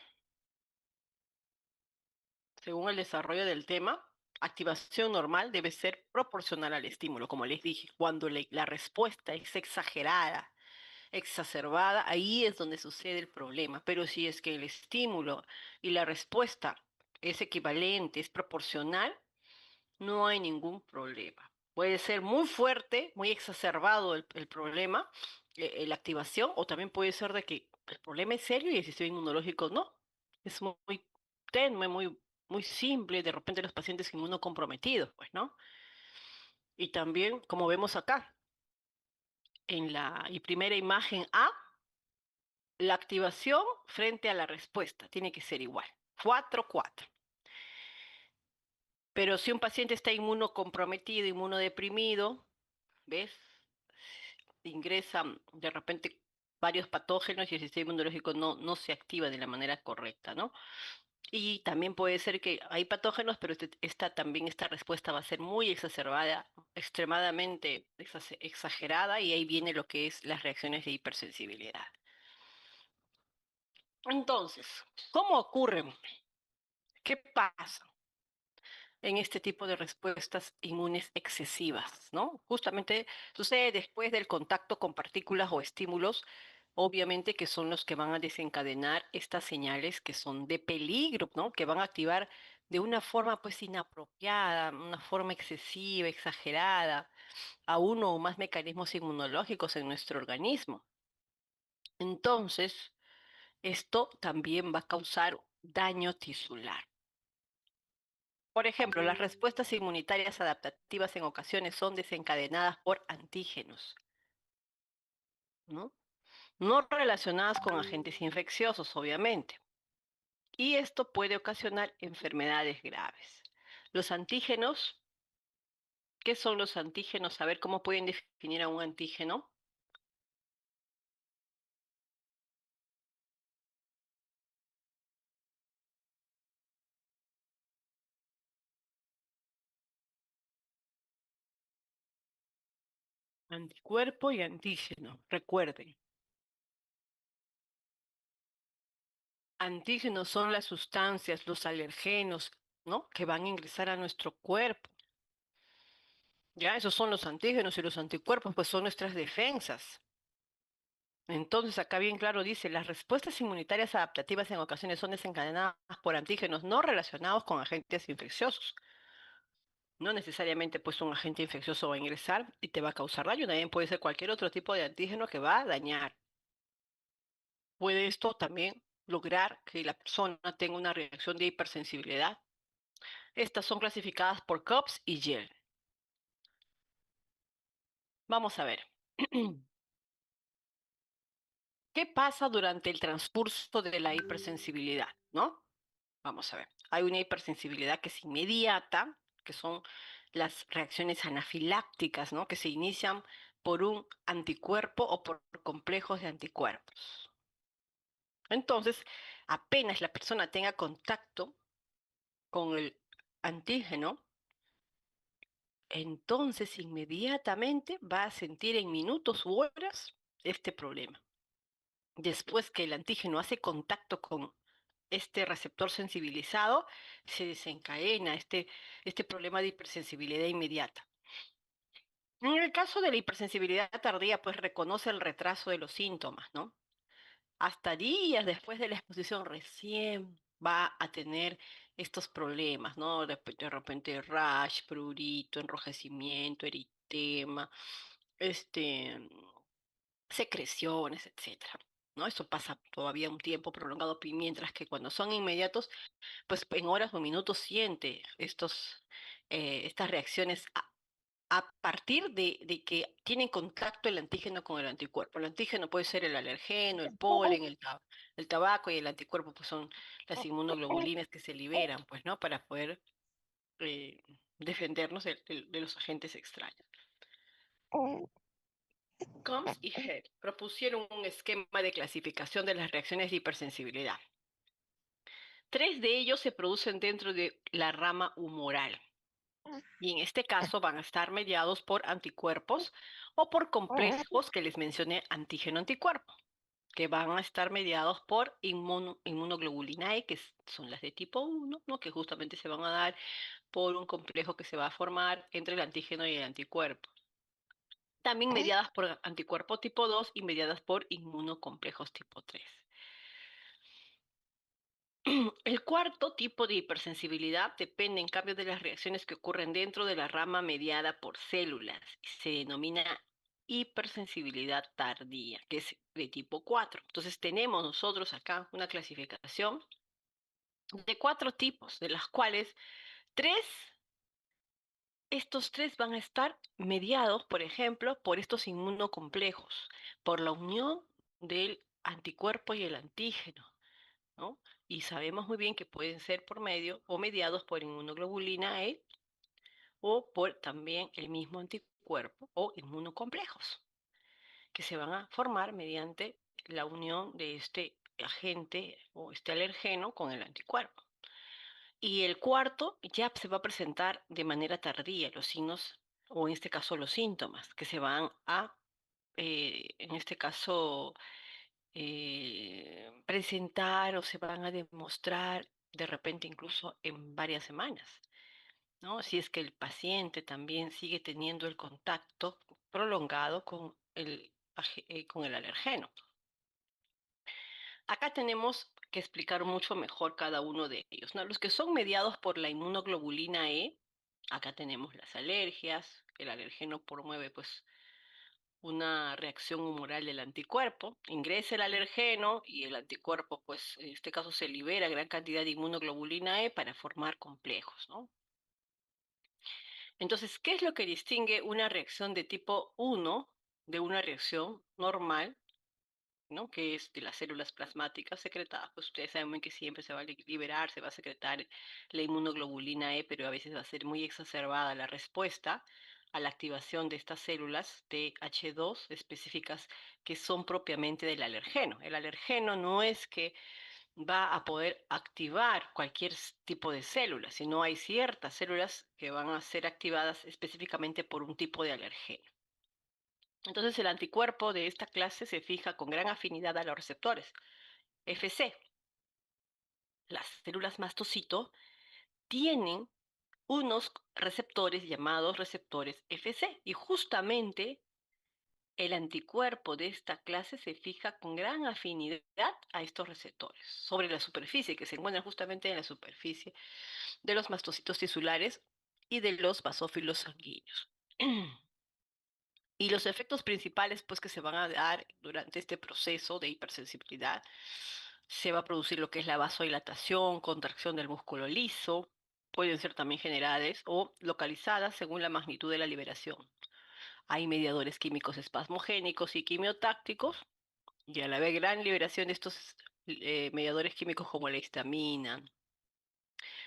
Speaker 1: según el desarrollo del tema, activación normal debe ser proporcional al estímulo, como les dije. Cuando la respuesta es exagerada, exacerbada, ahí es donde sucede el problema. Pero si es que el estímulo y la respuesta es equivalente, es proporcional, no hay ningún problema. Puede ser muy fuerte, muy exacerbado el problema, la activación, o también puede ser de que el problema es serio y el sistema inmunológico no. Es muy tenue, muy simple, de repente los pacientes inmunocomprometidos, pues, ¿no? Y también, como vemos acá, en la primera imagen A, la activación frente a la respuesta tiene que ser igual, 4-4. Pero si un paciente está inmunocomprometido, inmunodeprimido, ¿ves? Ingresan de repente varios patógenos y el sistema inmunológico no se activa de la manera correcta, ¿no? Y también puede ser que hay patógenos, pero esta respuesta va a ser muy exacerbada, extremadamente exagerada, y ahí viene lo que es las reacciones de hipersensibilidad. Entonces, ¿cómo ocurren? ¿Qué pasa en este tipo de respuestas inmunes excesivas, ¿no? Justamente sucede después del contacto con partículas o estímulos, obviamente que son los que van a desencadenar estas señales que son de peligro, ¿no? Que van a activar de una forma pues inapropiada, una forma excesiva, exagerada, a uno o más mecanismos inmunológicos en nuestro organismo. Entonces, esto también va a causar daño tisular. Por ejemplo, las respuestas inmunitarias adaptativas en ocasiones son desencadenadas por antígenos, ¿no? No relacionadas con agentes infecciosos, obviamente. Y esto puede ocasionar enfermedades graves. Los antígenos, ¿qué son los antígenos? A ver cómo pueden definir a un antígeno. Anticuerpo y antígeno, recuerden. Antígenos son las sustancias, los alergenos, ¿no? Que van a ingresar a nuestro cuerpo. Ya, esos son los antígenos y los anticuerpos, pues son nuestras defensas. Entonces, acá bien claro dice, las respuestas inmunitarias adaptativas en ocasiones son desencadenadas por antígenos no relacionados con agentes infecciosos. No necesariamente pues un agente infeccioso va a ingresar y te va a causar daño, también puede ser cualquier otro tipo de antígeno que va a dañar. Puede esto también lograr que la persona tenga una reacción de hipersensibilidad. Estas son clasificadas por COPS y YEL. Vamos a ver. ¿Qué pasa durante el transcurso de la hipersensibilidad? ¿No? Vamos a ver. Hay una hipersensibilidad que es inmediata, que son las reacciones anafilácticas, ¿no? Que se inician por un anticuerpo o por complejos de anticuerpos. Entonces, apenas la persona tenga contacto con el antígeno, entonces inmediatamente va a sentir en minutos u horas este problema. Después que el antígeno hace contacto con este receptor sensibilizado, se desencadena este problema de hipersensibilidad inmediata. En el caso de la hipersensibilidad tardía, pues reconoce el retraso de los síntomas, ¿no? Hasta días después de la exposición recién va a tener estos problemas, ¿no? De repente rash, prurito, enrojecimiento, eritema, este, secreciones, etcétera. ¿No? Eso pasa todavía un tiempo prolongado, mientras que cuando son inmediatos, pues en horas o minutos siente estas reacciones a partir de que tienen contacto el antígeno con el anticuerpo. El antígeno puede ser el alergeno, el polen, el tabaco, y el anticuerpo pues son las inmunoglobulinas que se liberan, pues, ¿no? Para poder eh, defendernos de los agentes extraños. Combs y Head propusieron un esquema de clasificación de las reacciones de hipersensibilidad. 3 de ellos se producen dentro de la rama humoral, y en este caso van a estar mediados por anticuerpos o por complejos que les mencioné antígeno-anticuerpo, que van a estar mediados por inmunoglobulina E, que son las de tipo 1, ¿no? Que justamente se van a dar por un complejo que se va a formar entre el antígeno y el anticuerpo. También mediadas por anticuerpo tipo 2 y mediadas por inmunocomplejos tipo 3. El cuarto tipo de hipersensibilidad depende, en cambio, de las reacciones que ocurren dentro de la rama mediada por células. Se denomina hipersensibilidad tardía, que es de tipo 4. Entonces tenemos nosotros acá una clasificación de 4 tipos, de las cuales tres, estos 3 van a estar mediados, por ejemplo, por estos inmunocomplejos, por la unión del anticuerpo y el antígeno, ¿no? Y sabemos muy bien que pueden ser por medio o mediados por inmunoglobulina E o por también el mismo anticuerpo o inmunocomplejos, que se van a formar mediante la unión de este agente o este alergeno con el anticuerpo. Y el cuarto ya se va a presentar de manera tardía los signos, o en este caso los síntomas, que se van a, en este caso, presentar o se van a demostrar de repente incluso en varias semanas, ¿no? Si es que el paciente también sigue teniendo el contacto prolongado con el alergeno. Acá tenemos que explicar mucho mejor cada uno de ellos, ¿no? Los que son mediados por la inmunoglobulina E, acá tenemos las alergias, el alergeno promueve pues una reacción humoral del anticuerpo, ingresa el alergeno y el anticuerpo pues en este caso se libera gran cantidad de inmunoglobulina E para formar complejos, ¿no? Entonces, ¿qué es lo que distingue una reacción de tipo 1 de una reacción normal, ¿no? Que es de las células plasmáticas secretadas? Pues ustedes saben muy que siempre se va a liberar, se va a secretar la inmunoglobulina E, pero a veces va a ser muy exacerbada la respuesta a la activación de estas células TH2 específicas que son propiamente del alergeno. El alergeno no es que va a poder activar cualquier tipo de célula, sino hay ciertas células que van a ser activadas específicamente por un tipo de alergeno. Entonces el anticuerpo de esta clase se fija con gran afinidad a los receptores FC. Las células mastocito tienen unos receptores llamados receptores FC y justamente el anticuerpo de esta clase se fija con gran afinidad a estos receptores sobre la superficie, que se encuentran justamente en la superficie de los mastocitos tisulares y de los basófilos sanguíneos. Y los efectos principales pues, que se van a dar durante este proceso de hipersensibilidad, se va a producir lo que es la vasodilatación, contracción del músculo liso, pueden ser también generales o localizadas según la magnitud de la liberación. Hay mediadores químicos espasmogénicos y quimiotácticos, y a la vez gran liberación de estos mediadores químicos como la histamina,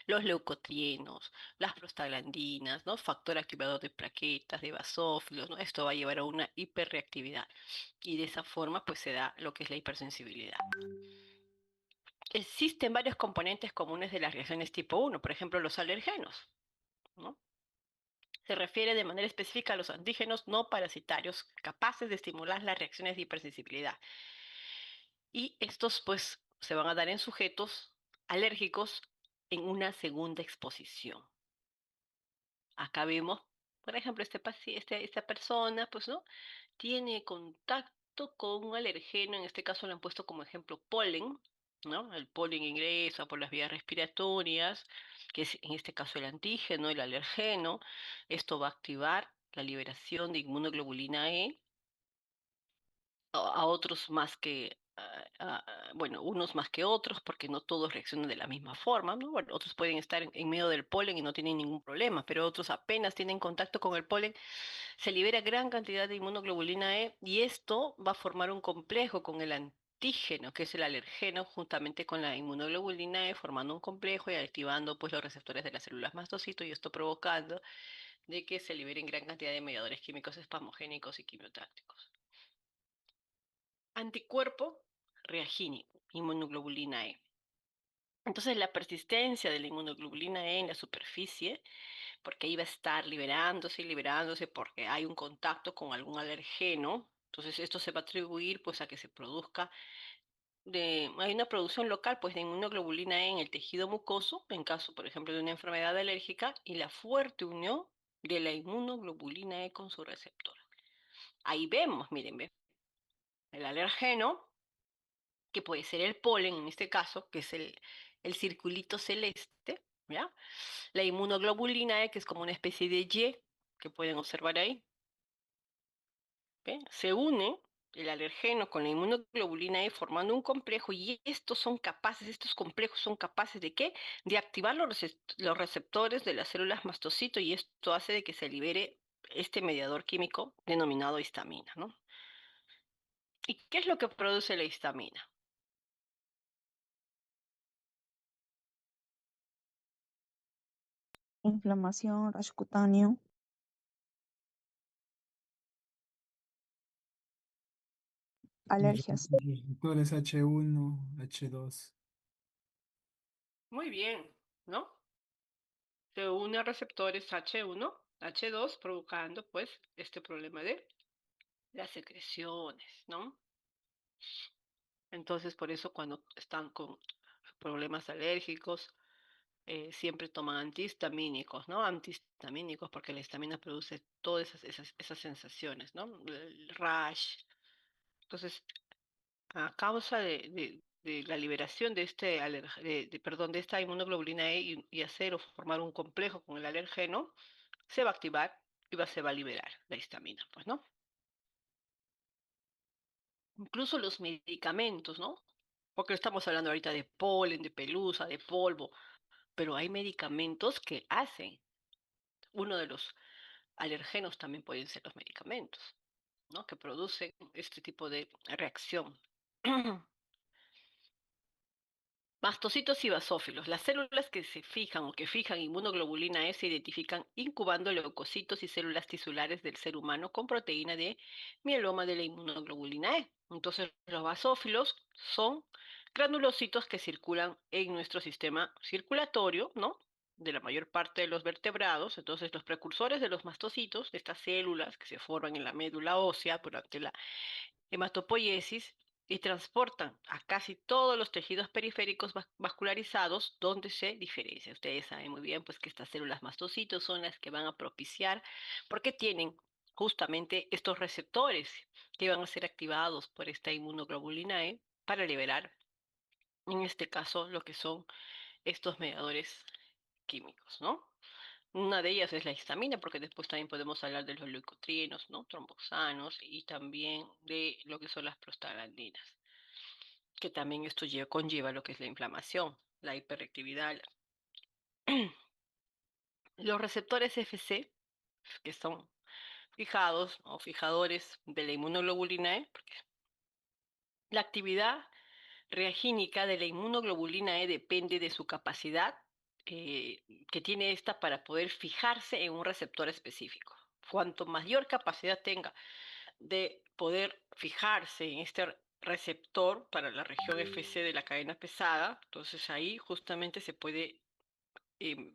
Speaker 1: los leucotrienos, las prostaglandinas, ¿no? Factor activador de plaquetas, de basófilos, ¿no? Esto va a llevar a una hiperreactividad y de esa forma pues se da lo que es la hipersensibilidad. Existen varios componentes comunes de las reacciones tipo 1, por ejemplo los alergenos, ¿no? Se refiere de manera específica a los antígenos no parasitarios capaces de estimular las reacciones de hipersensibilidad. Y estos pues se van a dar en sujetos alérgicos en una segunda exposición. Acá vemos, por ejemplo, esta persona, pues, ¿no? Tiene contacto con un alergeno, en este caso le han puesto como ejemplo polen, ¿no? El polen ingresa por las vías respiratorias, que es en este caso el antígeno, el alergeno. Esto va a activar la liberación de inmunoglobulina E, a otros más que, bueno, unos más que otros, porque no todos reaccionan de la misma forma, ¿no? Bueno, otros pueden estar en medio del polen y no tienen ningún problema, pero otros apenas tienen contacto con el polen, se libera gran cantidad de inmunoglobulina E y esto va a formar un complejo con el antígeno, que es el alergeno, juntamente con la inmunoglobulina E, formando un complejo y activando pues los receptores de las células mastocitos y esto provocando de que se liberen gran cantidad de mediadores químicos espasmogénicos y quimiotácticos. Anticuerpo reagínico, inmunoglobulina E. Entonces, la persistencia de la inmunoglobulina E en la superficie, porque ahí va a estar liberándose y liberándose porque hay un contacto con algún alergeno. Entonces, esto se va a atribuir pues a que se produzca hay una producción local pues de inmunoglobulina E en el tejido mucoso, en caso, por ejemplo, de una enfermedad alérgica, y la fuerte unión de la inmunoglobulina E con su receptor. Ahí vemos, miren, ve, el alergeno que puede ser el polen en este caso, que es el circulito celeste, ¿ya? La inmunoglobulina E, que es como una especie de Y, que pueden observar ahí, ¿ve? Se une el alergeno con la inmunoglobulina E formando un complejo y estos complejos son capaces ¿de qué? De activar los receptores de las células mastocito y esto hace de que se libere este mediador químico denominado histamina, ¿no? ¿Y qué es lo que produce la histamina?
Speaker 4: Inflamación, rash cutáneo, alergias.
Speaker 6: Receptores H1, H2.
Speaker 1: Muy bien, ¿no? Se une a receptores H1, H2, provocando pues este problema de las secreciones, ¿no? Entonces, por eso cuando están con problemas alérgicos, siempre toman antihistamínicos, ¿no? Antihistamínicos porque la histamina produce todas esas sensaciones, ¿no? El rash. Entonces, a causa de la liberación de perdón, de esta inmunoglobulina E y hacer o formar un complejo con el alergeno, se va a activar y se va a liberar la histamina, pues, ¿no? Incluso los medicamentos, ¿no? Porque estamos hablando ahorita de polen, de pelusa, de polvo, pero hay medicamentos que hacen. Uno de los alergenos también pueden ser los medicamentos, ¿no? Que producen este tipo de reacción. Mastocitos y basófilos. Las células que se fijan o que fijan inmunoglobulina E se identifican incubando leucocitos y células tisulares del ser humano con proteína de mieloma de la inmunoglobulina E. Entonces, los basófilos son granulocitos que circulan en nuestro sistema circulatorio, ¿no? De la mayor parte de los vertebrados. Entonces, los precursores de los mastocitos, de estas células que se forman en la médula ósea durante la hematopoiesis, y transportan a casi todos los tejidos periféricos vascularizados donde se diferencia. Ustedes saben muy bien pues que estas células mastocitos son las que van a propiciar porque tienen justamente estos receptores que van a ser activados por esta inmunoglobulina E para liberar, en este caso, lo que son estos mediadores químicos, ¿no? Una de ellas es la histamina, porque después también podemos hablar de los leucotrienos, ¿no? Tromboxanos y también de lo que son las prostaglandinas, que también esto conlleva lo que es la inflamación, la hiperactividad. Los receptores FC, que son fijados o fijadores de la inmunoglobulina E, porque la actividad reagínica de la inmunoglobulina E depende de su capacidad que tiene esta para poder fijarse en un receptor específico. Cuanto mayor capacidad tenga de poder fijarse en este receptor para la región FC de la cadena pesada, entonces ahí justamente se puede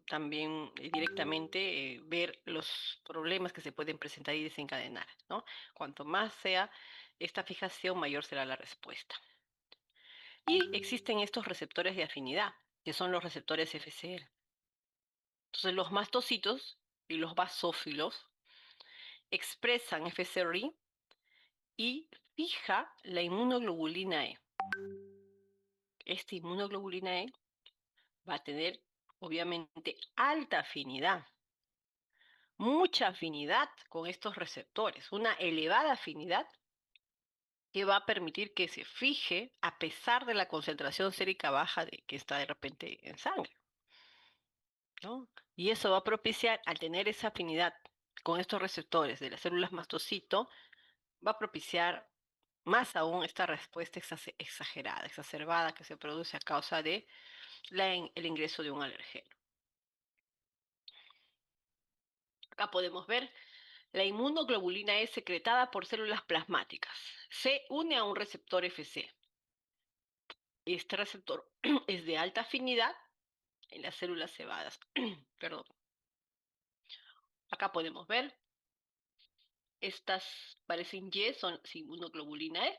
Speaker 1: también directamente ver los problemas que se pueden presentar y desencadenar, ¿no? Cuanto más sea esta fijación, mayor será la respuesta. Y existen estos receptores de afinidad, que son los receptores FCR. Entonces, los mastocitos y los basófilos expresan FCRI y fija la inmunoglobulina E. Esta inmunoglobulina E va a tener, obviamente, alta afinidad, mucha afinidad con estos receptores, una elevada afinidad que va a permitir que se fije a pesar de la concentración sérica baja que está de repente en sangre, ¿no? Y eso va a propiciar, al tener esa afinidad con estos receptores de las células mastocito, va a propiciar más aún esta respuesta exagerada, exacerbada que se produce a causa de el ingreso de un alergeno. Acá podemos ver la inmunoglobulina es secretada por células plasmáticas. Se une a un receptor FC. Este receptor es de alta afinidad en las células cebadas. Perdón. Acá podemos ver, estas parecen Y, son inmunoglobulina E.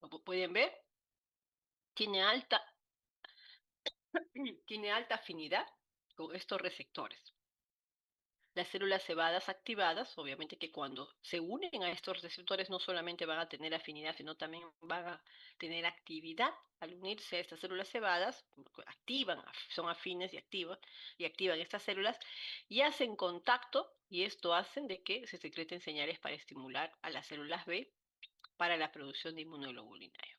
Speaker 1: Como pueden ver, tiene alta, tiene alta afinidad con estos receptores. Las células cebadas activadas, obviamente que cuando se unen a estos receptores no solamente van a tener afinidad, sino también van a tener actividad al unirse a estas células cebadas, activan, son afines y activan estas células y hacen contacto y esto hacen de que se secreten señales para estimular a las células B para la producción de inmunoglobulina E.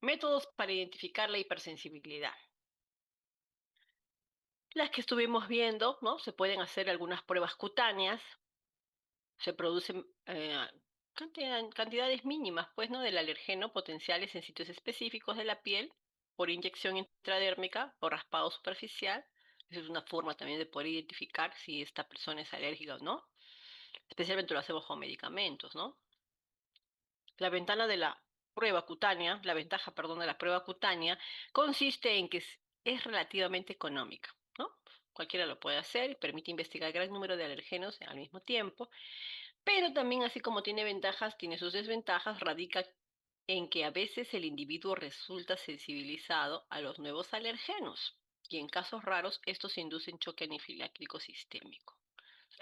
Speaker 1: Métodos para identificar la hipersensibilidad. Las que estuvimos viendo, ¿no? Se pueden hacer algunas pruebas cutáneas, se producen cantidades mínimas, pues, ¿no? Del alergeno potenciales en sitios específicos de la piel por inyección intradérmica o raspado superficial. Esa es una forma también de poder identificar si esta persona es alérgica o no. Especialmente lo hacemos con medicamentos, ¿no? La ventana de la prueba cutánea, la ventaja, perdón, de la prueba cutánea consiste en que es relativamente económica, ¿no? Cualquiera lo puede hacer y permite investigar gran número de alergenos al mismo tiempo, pero también así como tiene ventajas, tiene sus desventajas, radica en que a veces el individuo resulta sensibilizado a los nuevos alergenos y en casos raros estos inducen choque anafiláctico sistémico.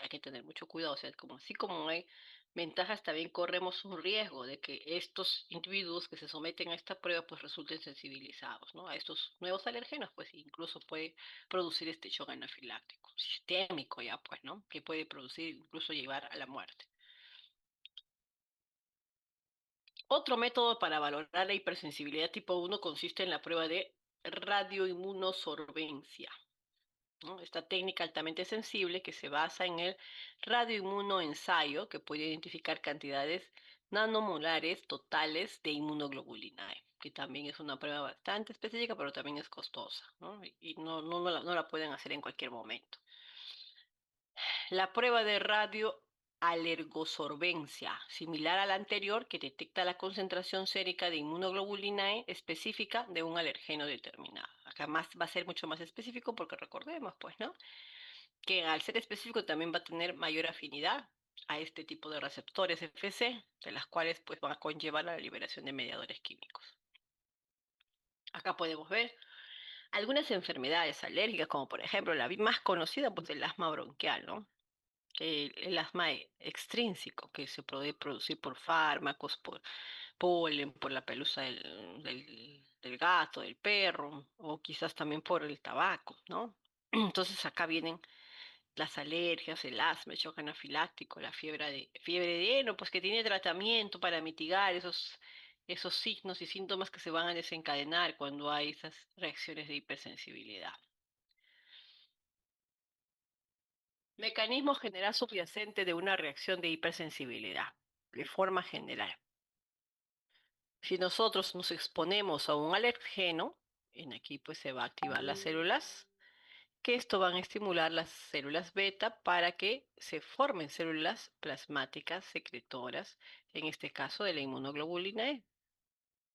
Speaker 1: Hay que tener mucho cuidado, o sea, así como hay Ventajas también corremos un riesgo de que estos individuos que se someten a esta prueba pues resulten sensibilizados, ¿no? A estos nuevos alergenos, pues incluso puede producir este shock anafiláctico, sistémico ya, pues, ¿no? Que puede producir, incluso llevar a la muerte. Otro método para valorar la hipersensibilidad tipo 1 consiste en la prueba de radioinmunosorbencia, ¿no? Esta técnica altamente sensible que se basa en el radioinmunoensayo que puede identificar cantidades nanomolares totales de inmunoglobulina E, que también es una prueba bastante específica, pero también es costosa, ¿no? Y no la pueden hacer en cualquier momento. La prueba de radioalergosorbencia, similar a la anterior, que detecta la concentración sérica de inmunoglobulina E específica de un alergeno determinado. Acá más, va a ser mucho más específico porque recordemos, pues, ¿no? Que al ser específico también va a tener mayor afinidad a este tipo de receptores FC, de las cuales pues van a conllevar la liberación de mediadores químicos. Acá podemos ver algunas enfermedades alérgicas, como por ejemplo la más conocida, pues el asma bronquial, ¿no? El asma extrínseco, que se puede producir por fármacos, por polen, por la pelusa del gato, del perro, o quizás también por el tabaco, ¿no? Entonces acá vienen las alergias, el asma, el shock anafiláctico, la fiebre de heno, pues que tiene tratamiento para mitigar esos signos y síntomas que se van a desencadenar cuando hay esas reacciones de hipersensibilidad. Mecanismo general subyacente de una reacción de hipersensibilidad, de forma general. Si nosotros nos exponemos a un alergeno, en aquí pues se va a activar las células, que esto van a estimular las células beta para que se formen células plasmáticas secretoras, en este caso de la inmunoglobulina E,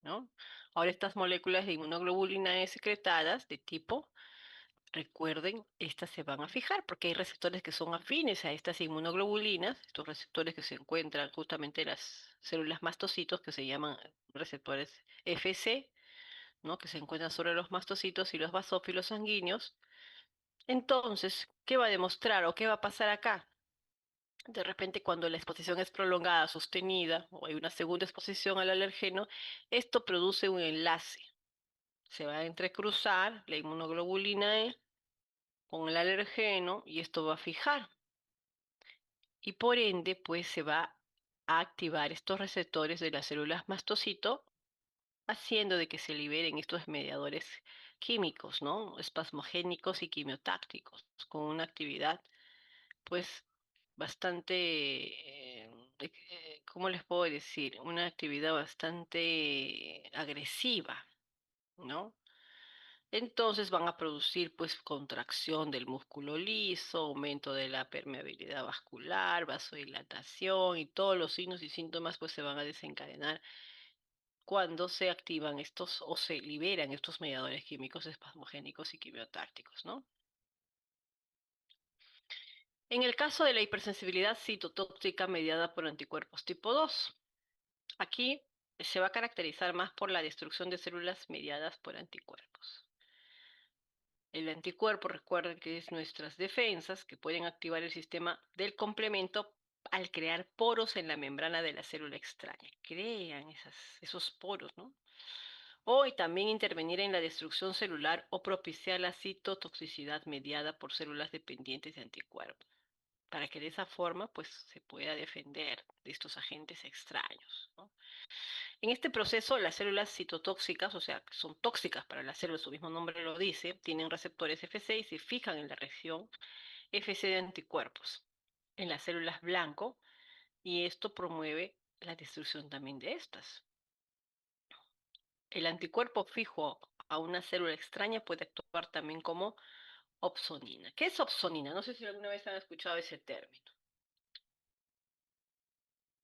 Speaker 1: ¿no? Ahora estas moléculas de inmunoglobulina E secretadas de tipo, recuerden, estas se van a fijar porque hay receptores que son afines a estas inmunoglobulinas, estos receptores que se encuentran justamente en las células mastocitos que se llaman receptores FC, ¿no? Que se encuentran sobre los mastocitos y los basófilos sanguíneos. Entonces, ¿qué va a demostrar o qué va a pasar acá? De repente, cuando la exposición es prolongada, sostenida, o hay una segunda exposición al alergeno, esto produce un enlace. Se va a entrecruzar la inmunoglobulina E con el alergeno y esto va a fijar. Y por ende, pues se va a activar estos receptores de las células mastocito, haciendo de que se liberen estos mediadores químicos, ¿no? Espasmogénicos y quimiotácticos, con una actividad pues bastante, ¿cómo les puedo decir? Una actividad bastante agresiva, ¿no? Entonces van a producir pues contracción del músculo liso, aumento de la permeabilidad vascular, vasodilatación y todos los signos y síntomas pues se van a desencadenar cuando se activan estos o se liberan estos mediadores químicos espasmogénicos y quimiotácticos, ¿no? En el caso de la hipersensibilidad citotóxica mediada por anticuerpos tipo 2, aquí se va a caracterizar más por la destrucción de células mediadas por anticuerpos. El anticuerpo, recuerden que es nuestras defensas que pueden activar el sistema del complemento al crear poros en la membrana de la célula extraña. Crean esos poros, ¿no? O y también intervenir en la destrucción celular o propiciar la citotoxicidad mediada por células dependientes de anticuerpos, para que de esa forma pues se pueda defender de estos agentes extraños, ¿no? En este proceso, las células citotóxicas, o sea, que son tóxicas para las células, su mismo nombre lo dice, tienen receptores FC y se fijan en la región FC de anticuerpos, en las células blanco, y esto promueve la destrucción también de estas. El anticuerpo fijo a una célula extraña puede actuar también como opsonina. ¿Qué es opsonina? No sé si alguna vez han escuchado ese término.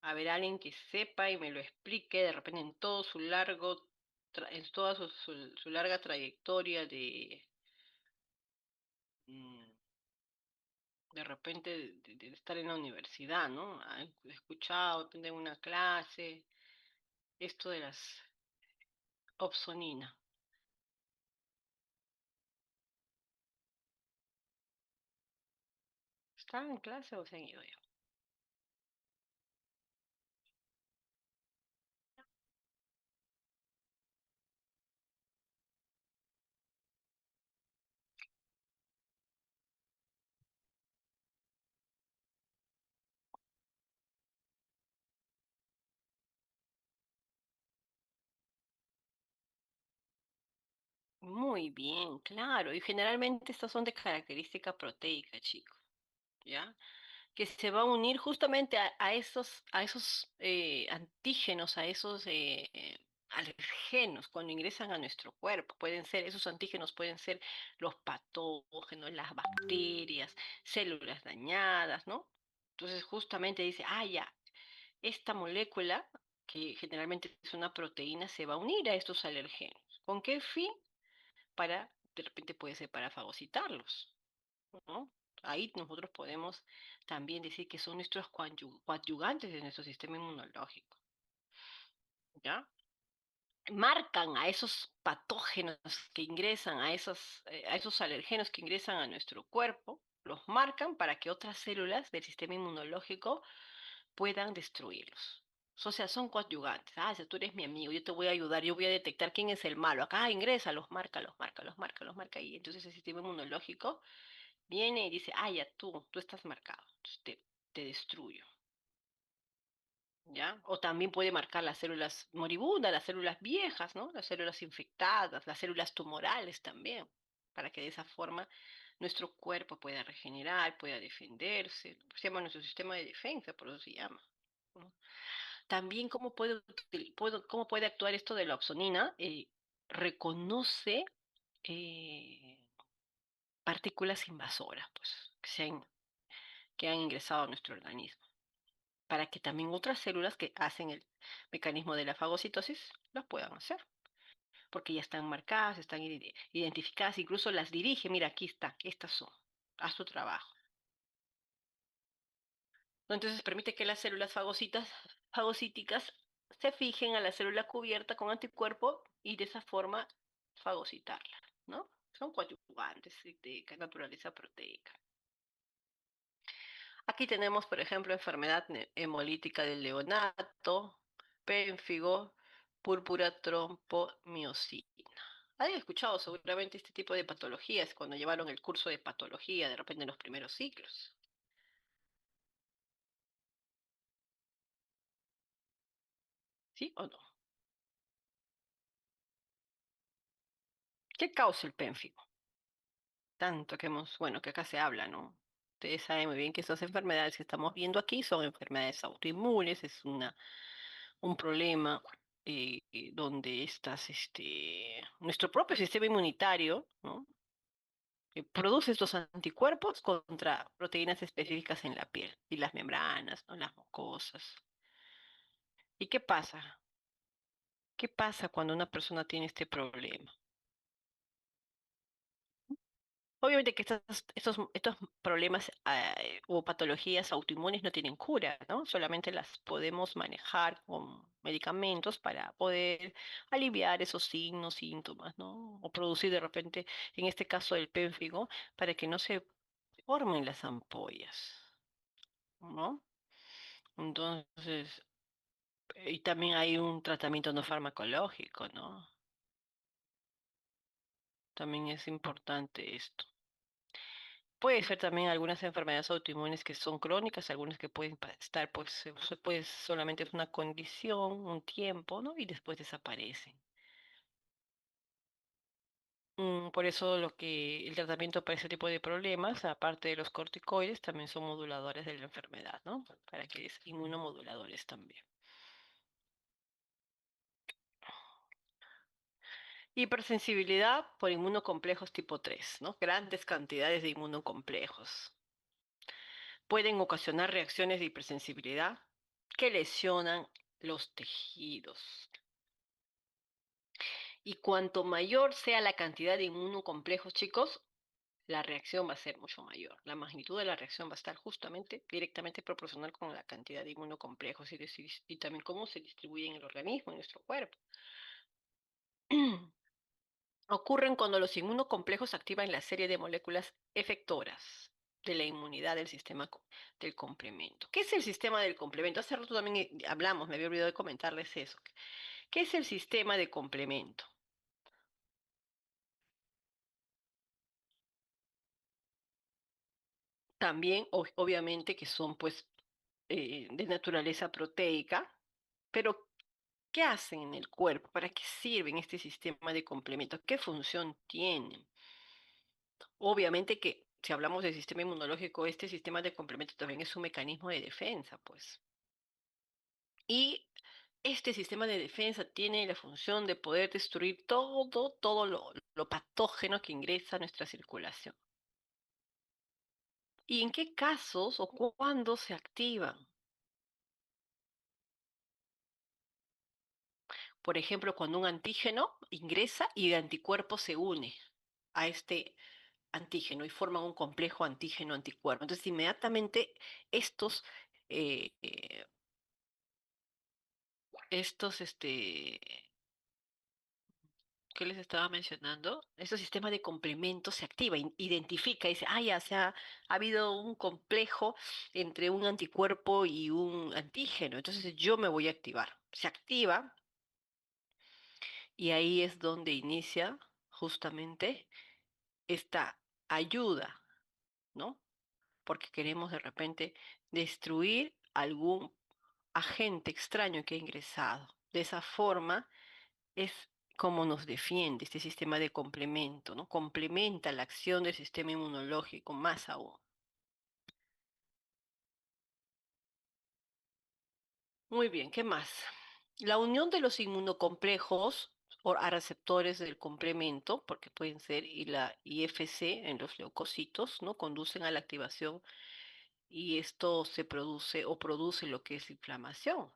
Speaker 1: A ver, alguien que sepa y me lo explique de repente en todo su largo, en toda su larga trayectoria mm, de repente de estar en la universidad, ¿no? Han escuchado, tener una clase, esto de las opsonina. ¿Están en clase o se han ido ya? Muy bien, claro. Y generalmente estas son de característica proteica, chicos, ¿ya? Que se va a unir justamente a esos antígenos, a esos alergenos cuando ingresan a nuestro cuerpo. Esos antígenos pueden ser los patógenos, las bacterias, células dañadas, ¿no? Entonces justamente dice, ah, ya, esta molécula, que generalmente es una proteína, se va a unir a estos alergenos. ¿Con qué fin? De repente puede ser para fagocitarlos, ¿no? Ahí nosotros podemos también decir que son nuestros coadyuvantes de nuestro sistema inmunológico, ¿ya? Marcan a esos patógenos que ingresan, a esos alergenos que ingresan a nuestro cuerpo, los marcan para que otras células del sistema inmunológico puedan destruirlos. O sea, son coadyuvantes. Ah, si tú eres mi amigo, yo te voy a ayudar, yo voy a detectar quién es el malo. Acá ingresa, los marca, los marca, los marca, los marca. Y entonces el sistema inmunológico viene y dice, ah, ya tú estás marcado, entonces te destruyo, ¿ya? O también puede marcar las células moribundas, las células viejas, ¿no? Las células infectadas, las células tumorales también, para que de esa forma nuestro cuerpo pueda regenerar, pueda defenderse. Se llama nuestro sistema de defensa, por eso se llama, ¿no? También, ¿cómo puede actuar esto de la opsonina? Reconoce eh, partículas invasoras, pues, que han ingresado a nuestro organismo, para que también otras células que hacen el mecanismo de la fagocitosis lo puedan hacer, porque ya están marcadas, están identificadas, incluso las dirige, mira, aquí está, estas son, haz tu trabajo. ¿No? Entonces permite que las células fagocíticas se fijen a la célula cubierta con anticuerpo y de esa forma fagocitarla, ¿no? Son coadyuvantes de naturaleza proteica. Aquí tenemos, por ejemplo, enfermedad hemolítica del neonato, pénfigo, púrpura trombomiosina. Han escuchado seguramente este tipo de patologías cuando llevaron el curso de patología, de repente en los primeros ciclos. ¿Sí o no? ¿Qué causa el pénfigo? Tanto bueno, que acá se habla, ¿no? Ustedes saben muy bien que esas enfermedades que estamos viendo aquí son enfermedades autoinmunes, es un problema donde nuestro propio sistema inmunitario, ¿no? Produce estos anticuerpos contra proteínas específicas en la piel y las membranas, ¿no? Las mucosas. ¿Y qué pasa? ¿Qué pasa cuando una persona tiene este problema? Obviamente que estos problemas o patologías autoinmunes no tienen cura, ¿no? Solamente las podemos manejar con medicamentos para poder aliviar esos signos, síntomas, ¿no? O producir de repente, en este caso del pénfigo, para que no se formen las ampollas, ¿no? Entonces, y también hay un tratamiento no farmacológico, ¿no? También es importante esto. Puede ser también algunas enfermedades autoinmunes que son crónicas, algunas que pueden estar, pues solamente es una condición, un tiempo, ¿no? Y después desaparecen. Por eso el tratamiento para ese tipo de problemas, aparte de los corticoides, también son moduladores de la enfermedad, ¿no? Para que es inmunomoduladores también. Hipersensibilidad por inmunocomplejos tipo 3, ¿no? Grandes cantidades de inmunocomplejos. Pueden ocasionar reacciones de hipersensibilidad que lesionan los tejidos. Y cuanto mayor sea la cantidad de inmunocomplejos, chicos, la reacción va a ser mucho mayor. La magnitud de la reacción va a estar justamente directamente proporcional con la cantidad de inmunocomplejos y también cómo se distribuye en el organismo, en nuestro cuerpo. Ocurren cuando los inmunocomplejos activan la serie de moléculas efectoras de la inmunidad del sistema del complemento. ¿Qué es el sistema del complemento? Hace rato también hablamos, me había olvidado de comentarles eso. ¿Qué es el sistema de complemento? También, obviamente, que son pues de naturaleza proteica, pero ¿Qué hacen en el cuerpo? ¿Para qué sirven este sistema de complementos? ¿Qué función tienen? Obviamente que si hablamos del sistema inmunológico, este sistema de complementos también es un mecanismo de defensa, pues. Y este sistema de defensa tiene la función de poder destruir todo lo patógeno que ingresa a nuestra circulación. ¿Y en qué casos o cuándo se activan? Por ejemplo, cuando un antígeno ingresa y el anticuerpo se une a este antígeno y forman un complejo antígeno-anticuerpo. Entonces, inmediatamente estos, eh, eh, estos, ¿qué les estaba mencionando? Este sistema de complemento se activa, identifica, dice, ah, ya, ha habido un complejo entre un anticuerpo y un antígeno, entonces yo me voy a activar. Se activa y ahí es donde inicia justamente esta ayuda, ¿no? Porque queremos de repente destruir algún agente extraño que ha ingresado. De esa forma es como nos defiende este sistema de complemento, ¿no? Complementa la acción del sistema inmunológico más aún. Muy bien, ¿qué más? La unión de los inmunocomplejos o a receptores del complemento, porque pueden ser y la IFC en los leucocitos, ¿no? Conducen a la activación y esto se produce o produce lo que es inflamación.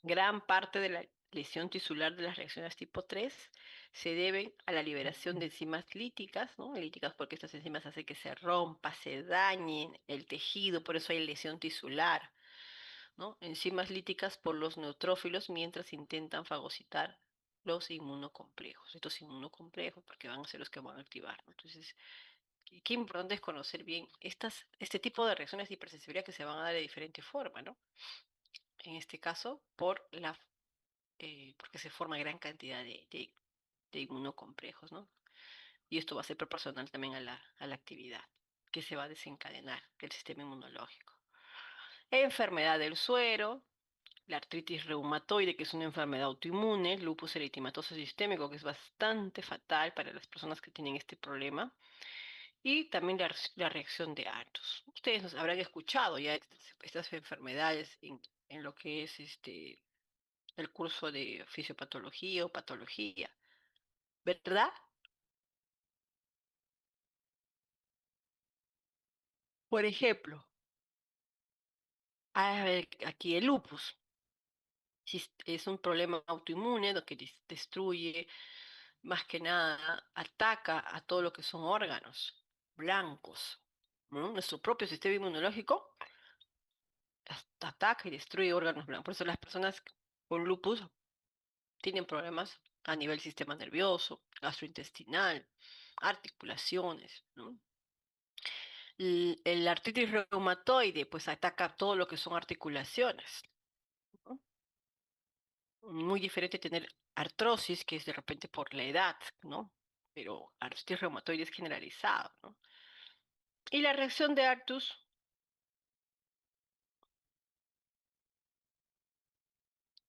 Speaker 1: Gran parte de la lesión tisular de las reacciones tipo 3 se deben a la liberación de enzimas líticas, ¿no? Líticas porque estas enzimas hacen que se rompa, se dañen el tejido, por eso hay lesión tisular, ¿no? Enzimas líticas por los neutrófilos mientras intentan fagocitar los inmunocomplejos. Estos inmunocomplejos, porque van a ser los que van a activar, ¿no? Entonces, qué importante es conocer bien este tipo de reacciones de hipersensibilidad que se van a dar de diferente forma, ¿no? En este caso, porque se forma gran cantidad de inmunocomplejos, ¿no? Y esto va a ser proporcional también a la actividad que se va a desencadenar del sistema inmunológico. Enfermedad del suero, la artritis reumatoide, que es una enfermedad autoinmune, lupus eritematoso sistémico, que es bastante fatal para las personas que tienen este problema, y también la reacción de Artus. Ustedes nos habrán escuchado ya estas enfermedades en lo que es el curso de fisiopatología o patología, ¿verdad? Por ejemplo, a ver, aquí el lupus. Es un problema autoinmune lo que destruye, más que nada, ataca a todo lo que son órganos blancos, ¿no? Nuestro propio sistema inmunológico ataca y destruye órganos blancos. Por eso las personas con lupus tienen problemas a nivel sistema nervioso, gastrointestinal, articulaciones, ¿no? El artritis reumatoide, pues ataca todo lo que son articulaciones, ¿no? Muy diferente tener artrosis, que es de repente por la edad, ¿no? Pero artritis reumatoide es generalizado, ¿no? Y la reacción de Artus,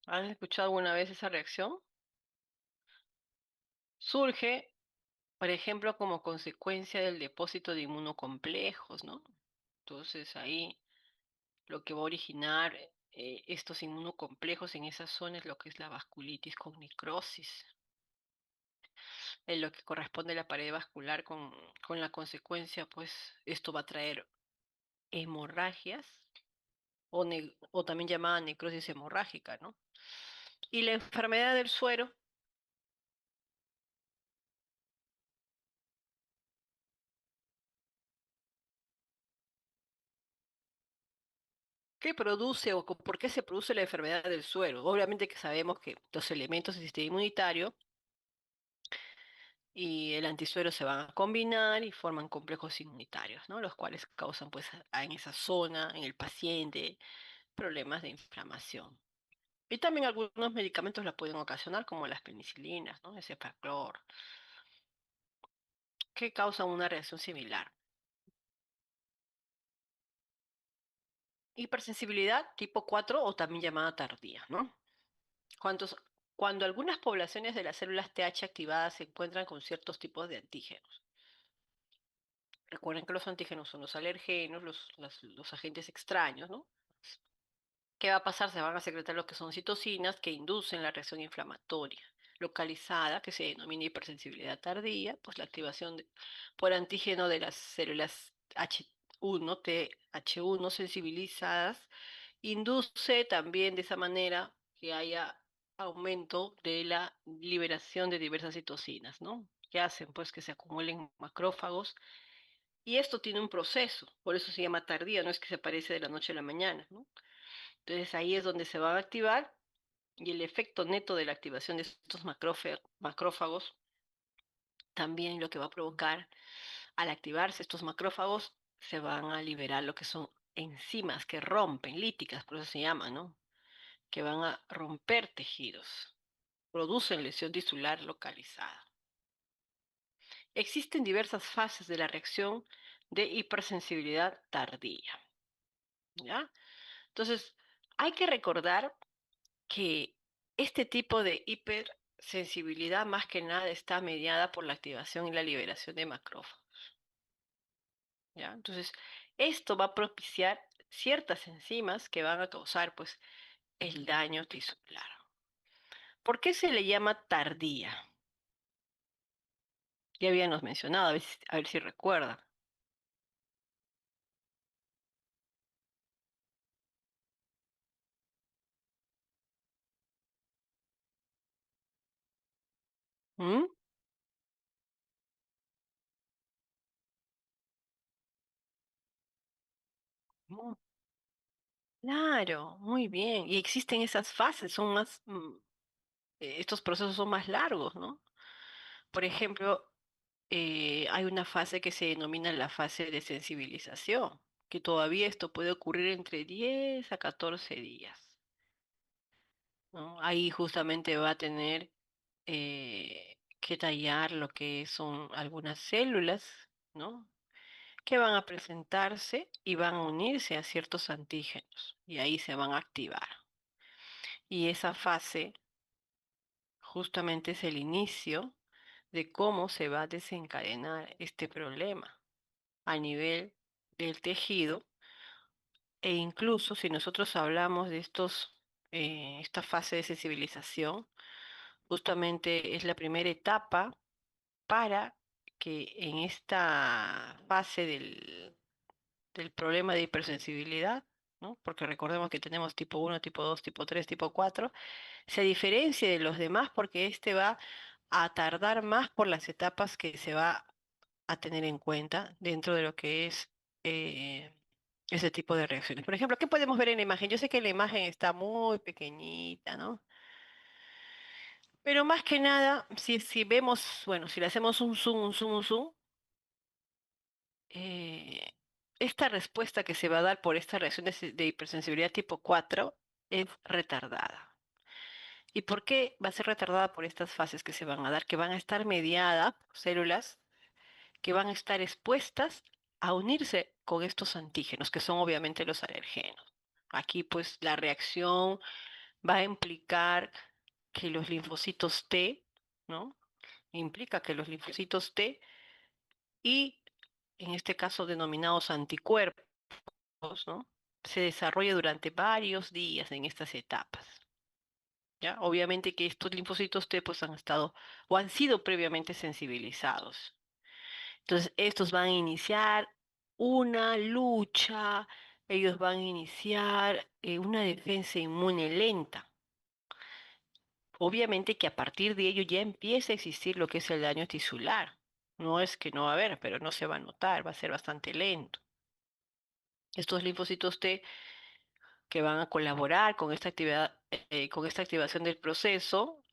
Speaker 1: ¿has escuchado alguna vez esa reacción? Surge, por ejemplo, como consecuencia del depósito de inmunocomplejos, ¿no? Entonces ahí lo que va a originar estos inmunocomplejos en esa zona es lo que es la vasculitis con necrosis, en lo que corresponde a la pared vascular con la consecuencia, pues esto va a traer hemorragias o también llamada necrosis hemorrágica, ¿no? Y la enfermedad del suero, ¿qué produce o por qué se produce la enfermedad del suero? Obviamente que sabemos que los elementos del sistema inmunitario y el antisuero se van a combinar y forman complejos inmunitarios, ¿no? Los cuales causan, pues, en esa zona, en el paciente, problemas de inflamación. Y también algunos medicamentos la pueden ocasionar, como las penicilinas, ¿no? El cefaclor, que causan una reacción similar. Hipersensibilidad tipo 4 o también llamada tardía, ¿no? Cuantos- Cuando algunas poblaciones de las células TH activadas se encuentran con ciertos tipos de antígenos. Recuerden que los antígenos son los alergenos, los agentes extraños, ¿no? ¿Qué va a pasar? Se van a secretar lo que son citocinas que inducen la reacción inflamatoria localizada, que se denomina hipersensibilidad tardía, pues la activación por antígeno de las células H1, TH1 sensibilizadas, induce también de esa manera que haya aumento de la liberación de diversas citocinas, ¿no? Que hacen pues que se acumulen macrófagos y esto tiene un proceso, por eso se llama tardía, no es que se aparece de la noche a la mañana, ¿no? Entonces ahí es donde se va a activar y el efecto neto de la activación de estos macrófagos también lo que va a provocar al activarse estos macrófagos se van a liberar lo que son enzimas que rompen, líticas, por eso se llama, ¿no? Que van a romper tejidos, producen lesión tisular localizada. Existen diversas fases de la reacción de hipersensibilidad tardía, ¿ya? Entonces, hay que recordar que este tipo de hipersensibilidad más que nada está mediada por la activación y la liberación de macrófagos, ¿ya? Entonces, esto va a propiciar ciertas enzimas que van a causar, pues, el daño tisular. ¿Por qué se le llama tardía? Ya habíamos mencionado, a ver si recuerda. ¿Mm? Mu- Claro, muy bien. Y existen esas fases, son más, estos procesos son más largos, ¿no? Por ejemplo, hay una fase que se denomina la fase de sensibilización, que todavía esto puede ocurrir entre 10 a 14 días, ¿no? Ahí justamente va a tener que tallar lo que son algunas células, ¿no? Que van a presentarse y van a unirse a ciertos antígenos y ahí se van a activar. Y esa fase justamente es el inicio de cómo se va a desencadenar este problema a nivel del tejido e incluso si nosotros hablamos de esta fase de sensibilización, justamente es la primera etapa para que en esta fase del problema de hipersensibilidad, ¿no? Porque recordemos que tenemos tipo 1, tipo 2, tipo 3, tipo 4, se diferencie de los demás porque este va a tardar más por las etapas que se va a tener en cuenta dentro de lo que es eh, ese tipo de reacciones. Por ejemplo, ¿qué podemos ver en la imagen? Yo sé que la imagen está muy pequeñita, ¿no? Pero más que nada, si vemos, bueno, si le hacemos un zoom, un zoom, un zoom, eh, esta respuesta que se va a dar por esta reacción de hipersensibilidad tipo 4 es retardada. ¿Y por qué va a ser retardada por estas fases que se van a dar? Que van a estar mediadas por células que van a estar expuestas a unirse con estos antígenos, que son obviamente los alergenos. Aquí pues la reacción va a implicar que los linfocitos T, ¿no? Implica que los linfocitos T y en este caso denominados anticuerpos, ¿no? Se desarrolla durante varios días en estas etapas. ¿Ya? Obviamente que estos linfocitos T pues han estado o han sido previamente sensibilizados. Entonces, estos van a iniciar una lucha, ellos van a iniciar una defensa inmune lenta. Obviamente que a partir de ello ya empieza a existir lo que es el daño tisular. No es que no va a haber, pero no se va a notar, va a ser bastante lento. Estos linfocitos T que van a colaborar con esta actividad, con esta activación del proceso,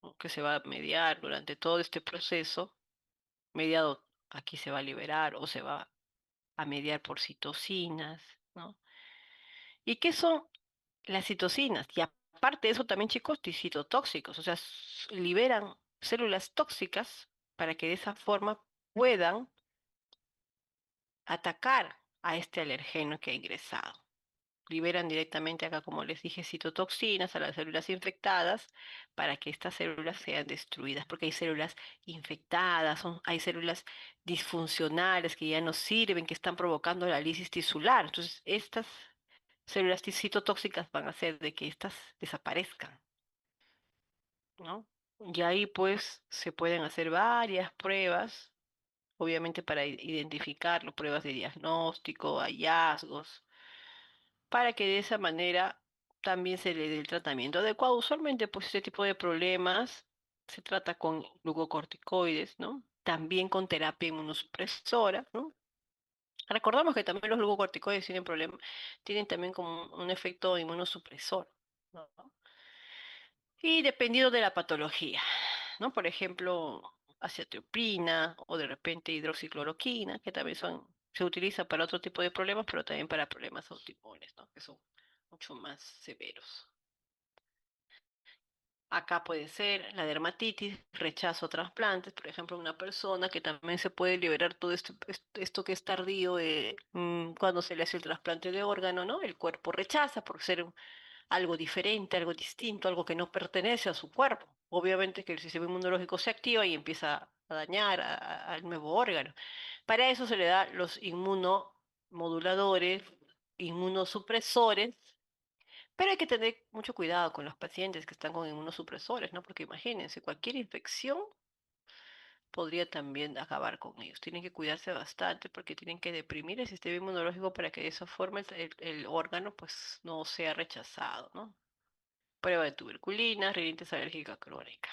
Speaker 1: ¿no? Que se va a mediar durante todo este proceso, mediado aquí se va a liberar o se va a mediar por citocinas, ¿no? ¿Y qué son las citocinas? Y aparte de eso también, chicos, citotóxicos, o sea, liberan células tóxicas para que de esa forma puedan atacar a este alergeno que ha ingresado. liberan directamente acá, como les dije, citotoxinas a las células infectadas para que estas células sean destruidas, porque hay células infectadas, hay células disfuncionales que ya no sirven, que están provocando la lisis tisular. Entonces, estas células citotóxicas van a hacer de que estas desaparezcan, ¿no? Y ahí pues se pueden hacer varias pruebas, obviamente para identificarlo, pruebas de diagnóstico, hallazgos, para que de esa manera también se le dé el tratamiento adecuado. Usualmente pues este tipo de problemas se trata con glucocorticoides, ¿no? También con terapia inmunosupresora, ¿no? Recordamos que también los glucocorticoides tienen tienen también como un efecto inmunosupresor, ¿no? Y dependiendo de la patología, ¿no? Por ejemplo, acetioprina o de repente hidroxicloroquina, que también se utiliza para otro tipo de problemas, pero también para problemas autoinmunes, ¿no? Que son mucho más severos. Acá puede ser la dermatitis, rechazo a trasplantes, por ejemplo, una persona que también se puede liberar todo esto que es tardío cuando se le hace el trasplante de órgano, ¿no? El cuerpo rechaza por ser algo diferente, algo distinto, algo que no pertenece a su cuerpo. Obviamente que el sistema inmunológico se activa y empieza a dañar al nuevo órgano. Para eso se le da los inmunomoduladores, inmunosupresores, pero hay que tener mucho cuidado con los pacientes que están con inmunosupresores, ¿no? Porque imagínense, cualquier infección podría también acabar con ellos. Tienen que cuidarse bastante porque tienen que deprimir el sistema inmunológico para que de esa forma el órgano pues no sea rechazado, ¿no? Prueba de tuberculina, rinitis alérgica crónica.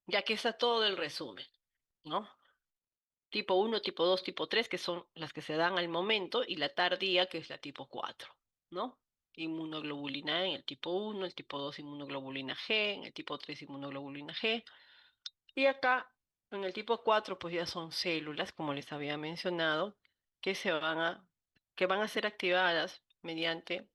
Speaker 1: Ya que está todo el resumen, ¿no? Tipo uno, tipo 2, tipo 3, que son las que se dan al momento, y la tardía, que es la tipo 4, ¿no? Inmunoglobulina E en el tipo uno, el tipo 2 inmunoglobulina G, en el tipo 3 inmunoglobulina G. Y acá, en el tipo 4, pues ya son células, como les había mencionado, que que van a ser activadas mediante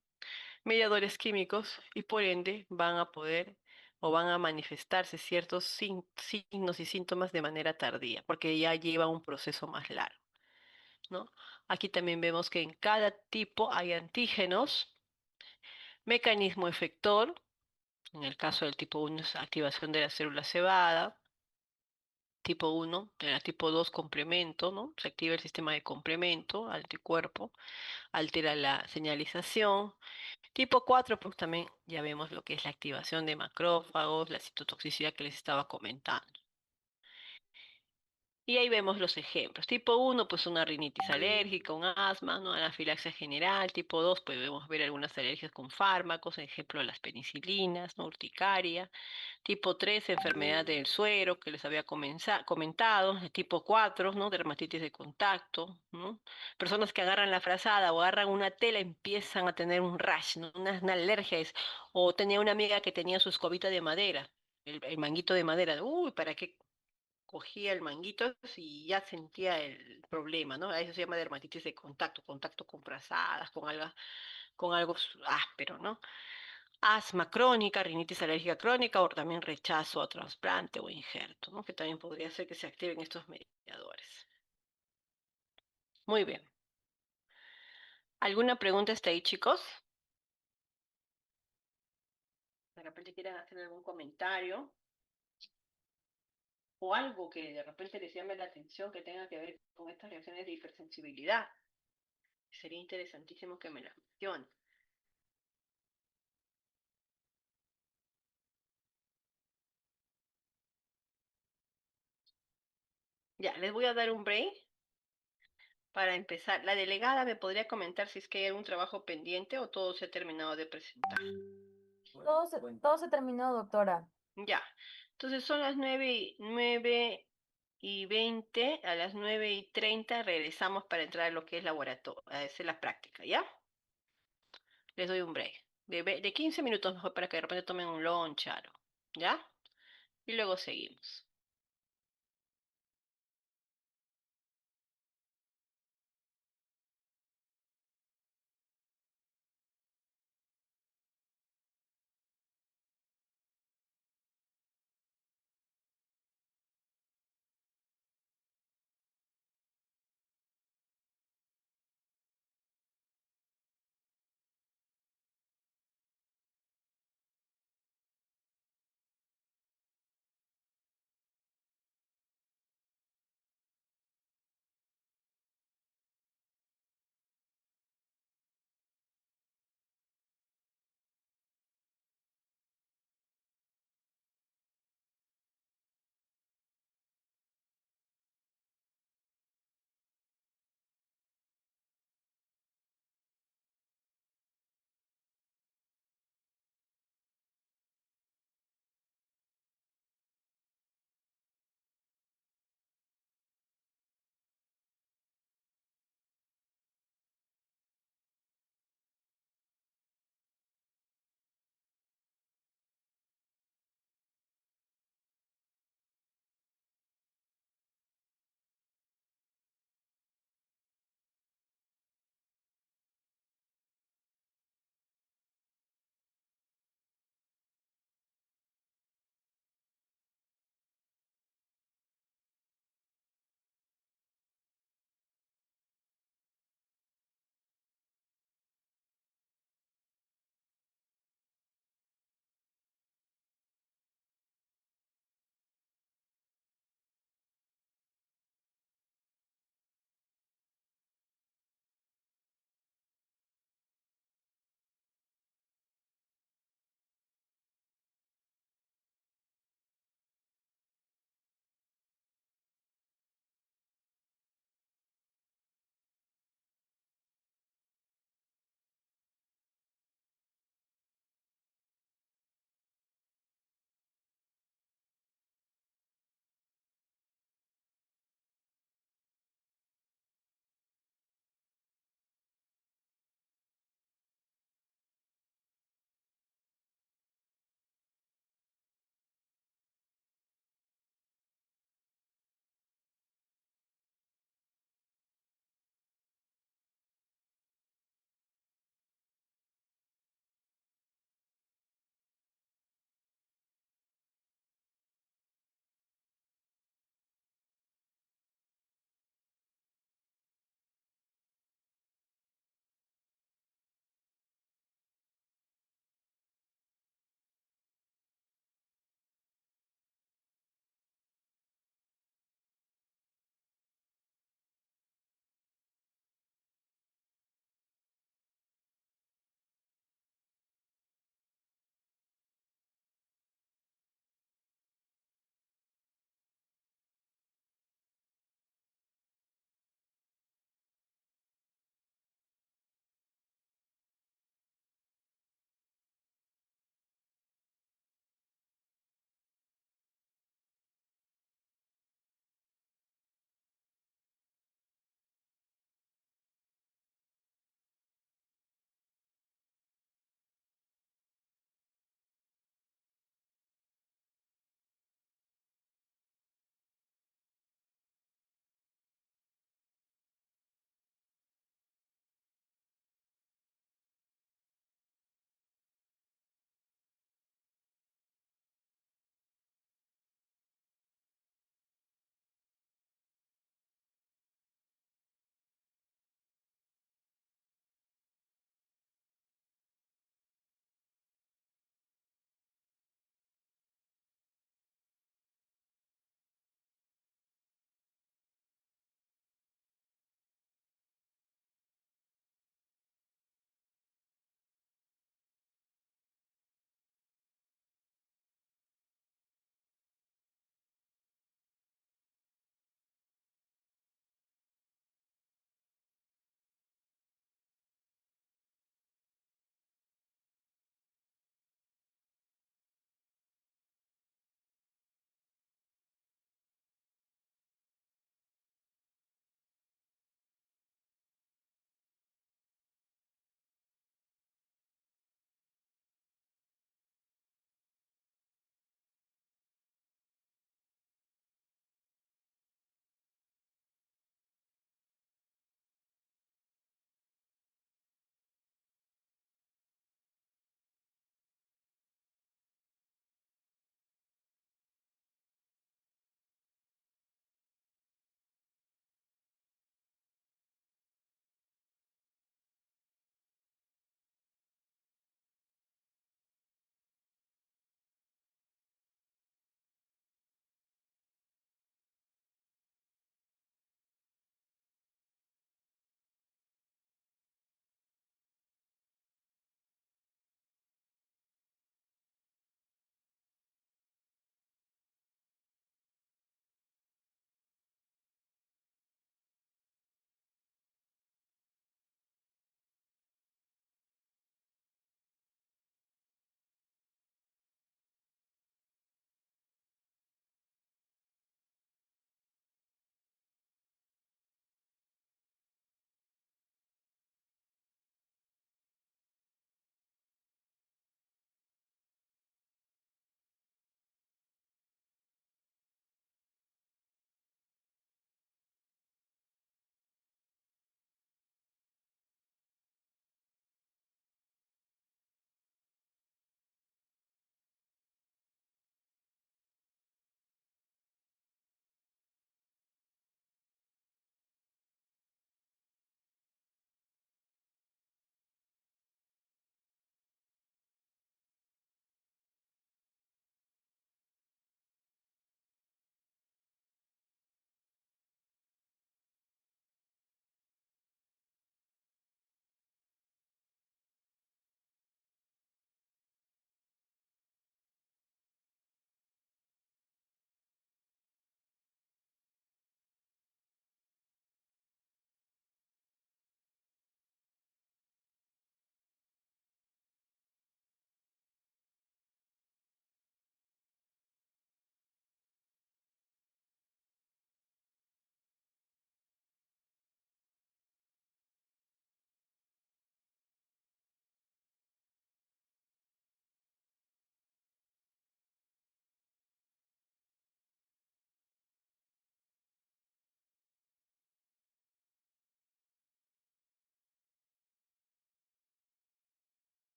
Speaker 1: mediadores químicos y por ende van a poder o van a manifestarse ciertos signos y síntomas de manera tardía, porque ya lleva un proceso más largo, ¿no? Aquí también vemos que en cada tipo hay antígenos, mecanismo efector, en el caso del tipo uno es activación de la célula cebada, tipo uno, en el tipo 2 complemento, ¿no? Se activa el sistema de complemento, anticuerpo, altera la señalización. Tipo 4 pues también ya vemos lo que es la activación de macrófagos, la citotoxicidad que les estaba comentando. Y ahí vemos los ejemplos. Tipo uno pues una rinitis alérgica, un asma, ¿no? Anafilaxia general. Tipo 2 podemos ver algunas alergias con fármacos, ejemplo las penicilinas, ¿no? Urticaria. Tipo 3 enfermedad del suero, que les había comentado. Tipo 4 ¿no? Dermatitis de contacto, ¿no? Personas que agarran la frazada o agarran una tela empiezan a tener un rash, ¿no? Una alergia. O tenía una amiga que tenía su escobita de madera, el manguito de madera. Uy, ¿para qué cogía el manguito y ya sentía el problema, ¿no? A eso se llama dermatitis de contacto, contacto con frazadas, con algo áspero, ¿no? Asma crónica, rinitis alérgica crónica o también rechazo a trasplante o injerto, ¿no? Que también podría ser que se activen estos mediadores. Muy bien. ¿Alguna pregunta hasta ahí, chicos? De repente quieran hacer algún comentario o algo que de repente les llame la atención que tenga que ver con estas reacciones de hipersensibilidad. Sería interesantísimo que me las mencionen. Ya, les voy a dar un break para empezar. La delegada me podría comentar si es que hay algún trabajo pendiente o todo se ha terminado de presentar.
Speaker 8: Todo se terminó, doctora.
Speaker 1: Ya, entonces son las 9:20. A las 9:30 regresamos para entrar a lo que es laboratorio, a hacer la práctica, ¿ya? Les doy un break. De 15 minutos mejor para que de repente tomen un lunch, algo, ¿ya? Y luego seguimos.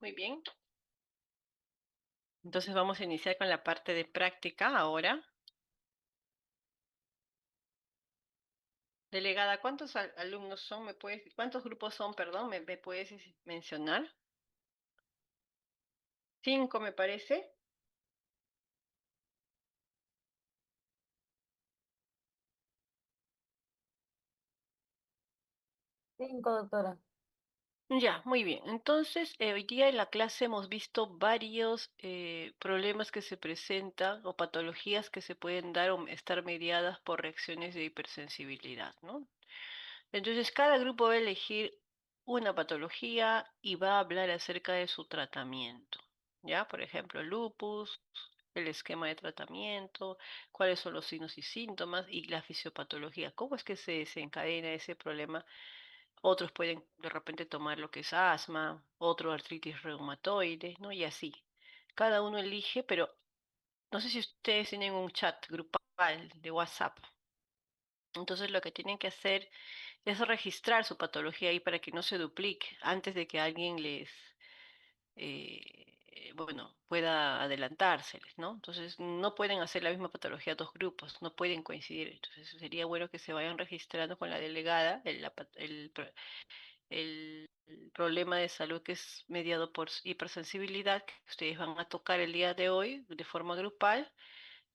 Speaker 1: Muy bien. Entonces vamos a iniciar con la parte de práctica ahora. Delegada, ¿cuántos alumnos son? ¿Cuántos grupos son, perdón? ¿Me puedes mencionar? 5, me parece.
Speaker 8: Cinco, doctora.
Speaker 1: Ya, muy bien. Entonces, hoy día en la clase hemos visto varios problemas que se presentan o patologías que se pueden dar o estar mediadas por reacciones de hipersensibilidad, ¿no? Entonces, cada grupo va a elegir una patología y va a hablar acerca de su tratamiento, ¿ya? Por ejemplo, lupus, el esquema de tratamiento, cuáles son los signos y síntomas y la fisiopatología, cómo es que se desencadena ese problema. Otros pueden de repente tomar lo que es asma, otro artritis reumatoide, ¿no? Y así. Cada uno elige, pero no sé si ustedes tienen un chat grupal de WhatsApp. Entonces lo que tienen que hacer es registrar su patología ahí para que no se duplique antes de que alguien bueno, pueda adelantárseles, ¿no? Entonces no pueden hacer la misma patología dos grupos, no pueden coincidir. Entonces sería bueno que se vayan registrando con la delegada el problema de salud que es mediado por hipersensibilidad que ustedes van a tocar el día de hoy de forma grupal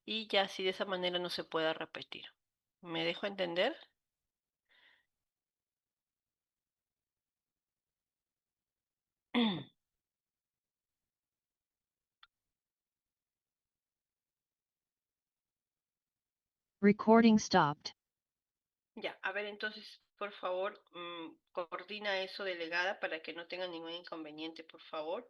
Speaker 1: y ya así de esa manera no se pueda repetir. ¿Me dejo entender?
Speaker 9: Recording stopped.
Speaker 1: Ya, a ver, entonces, por favor, coordina eso, delegada, para que no tenga ningún inconveniente, por favor.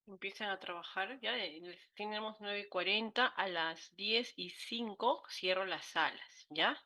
Speaker 1: Empiezan a trabajar, ya tenemos 9:40, a las 10:05 cierro las salas, ¿ya?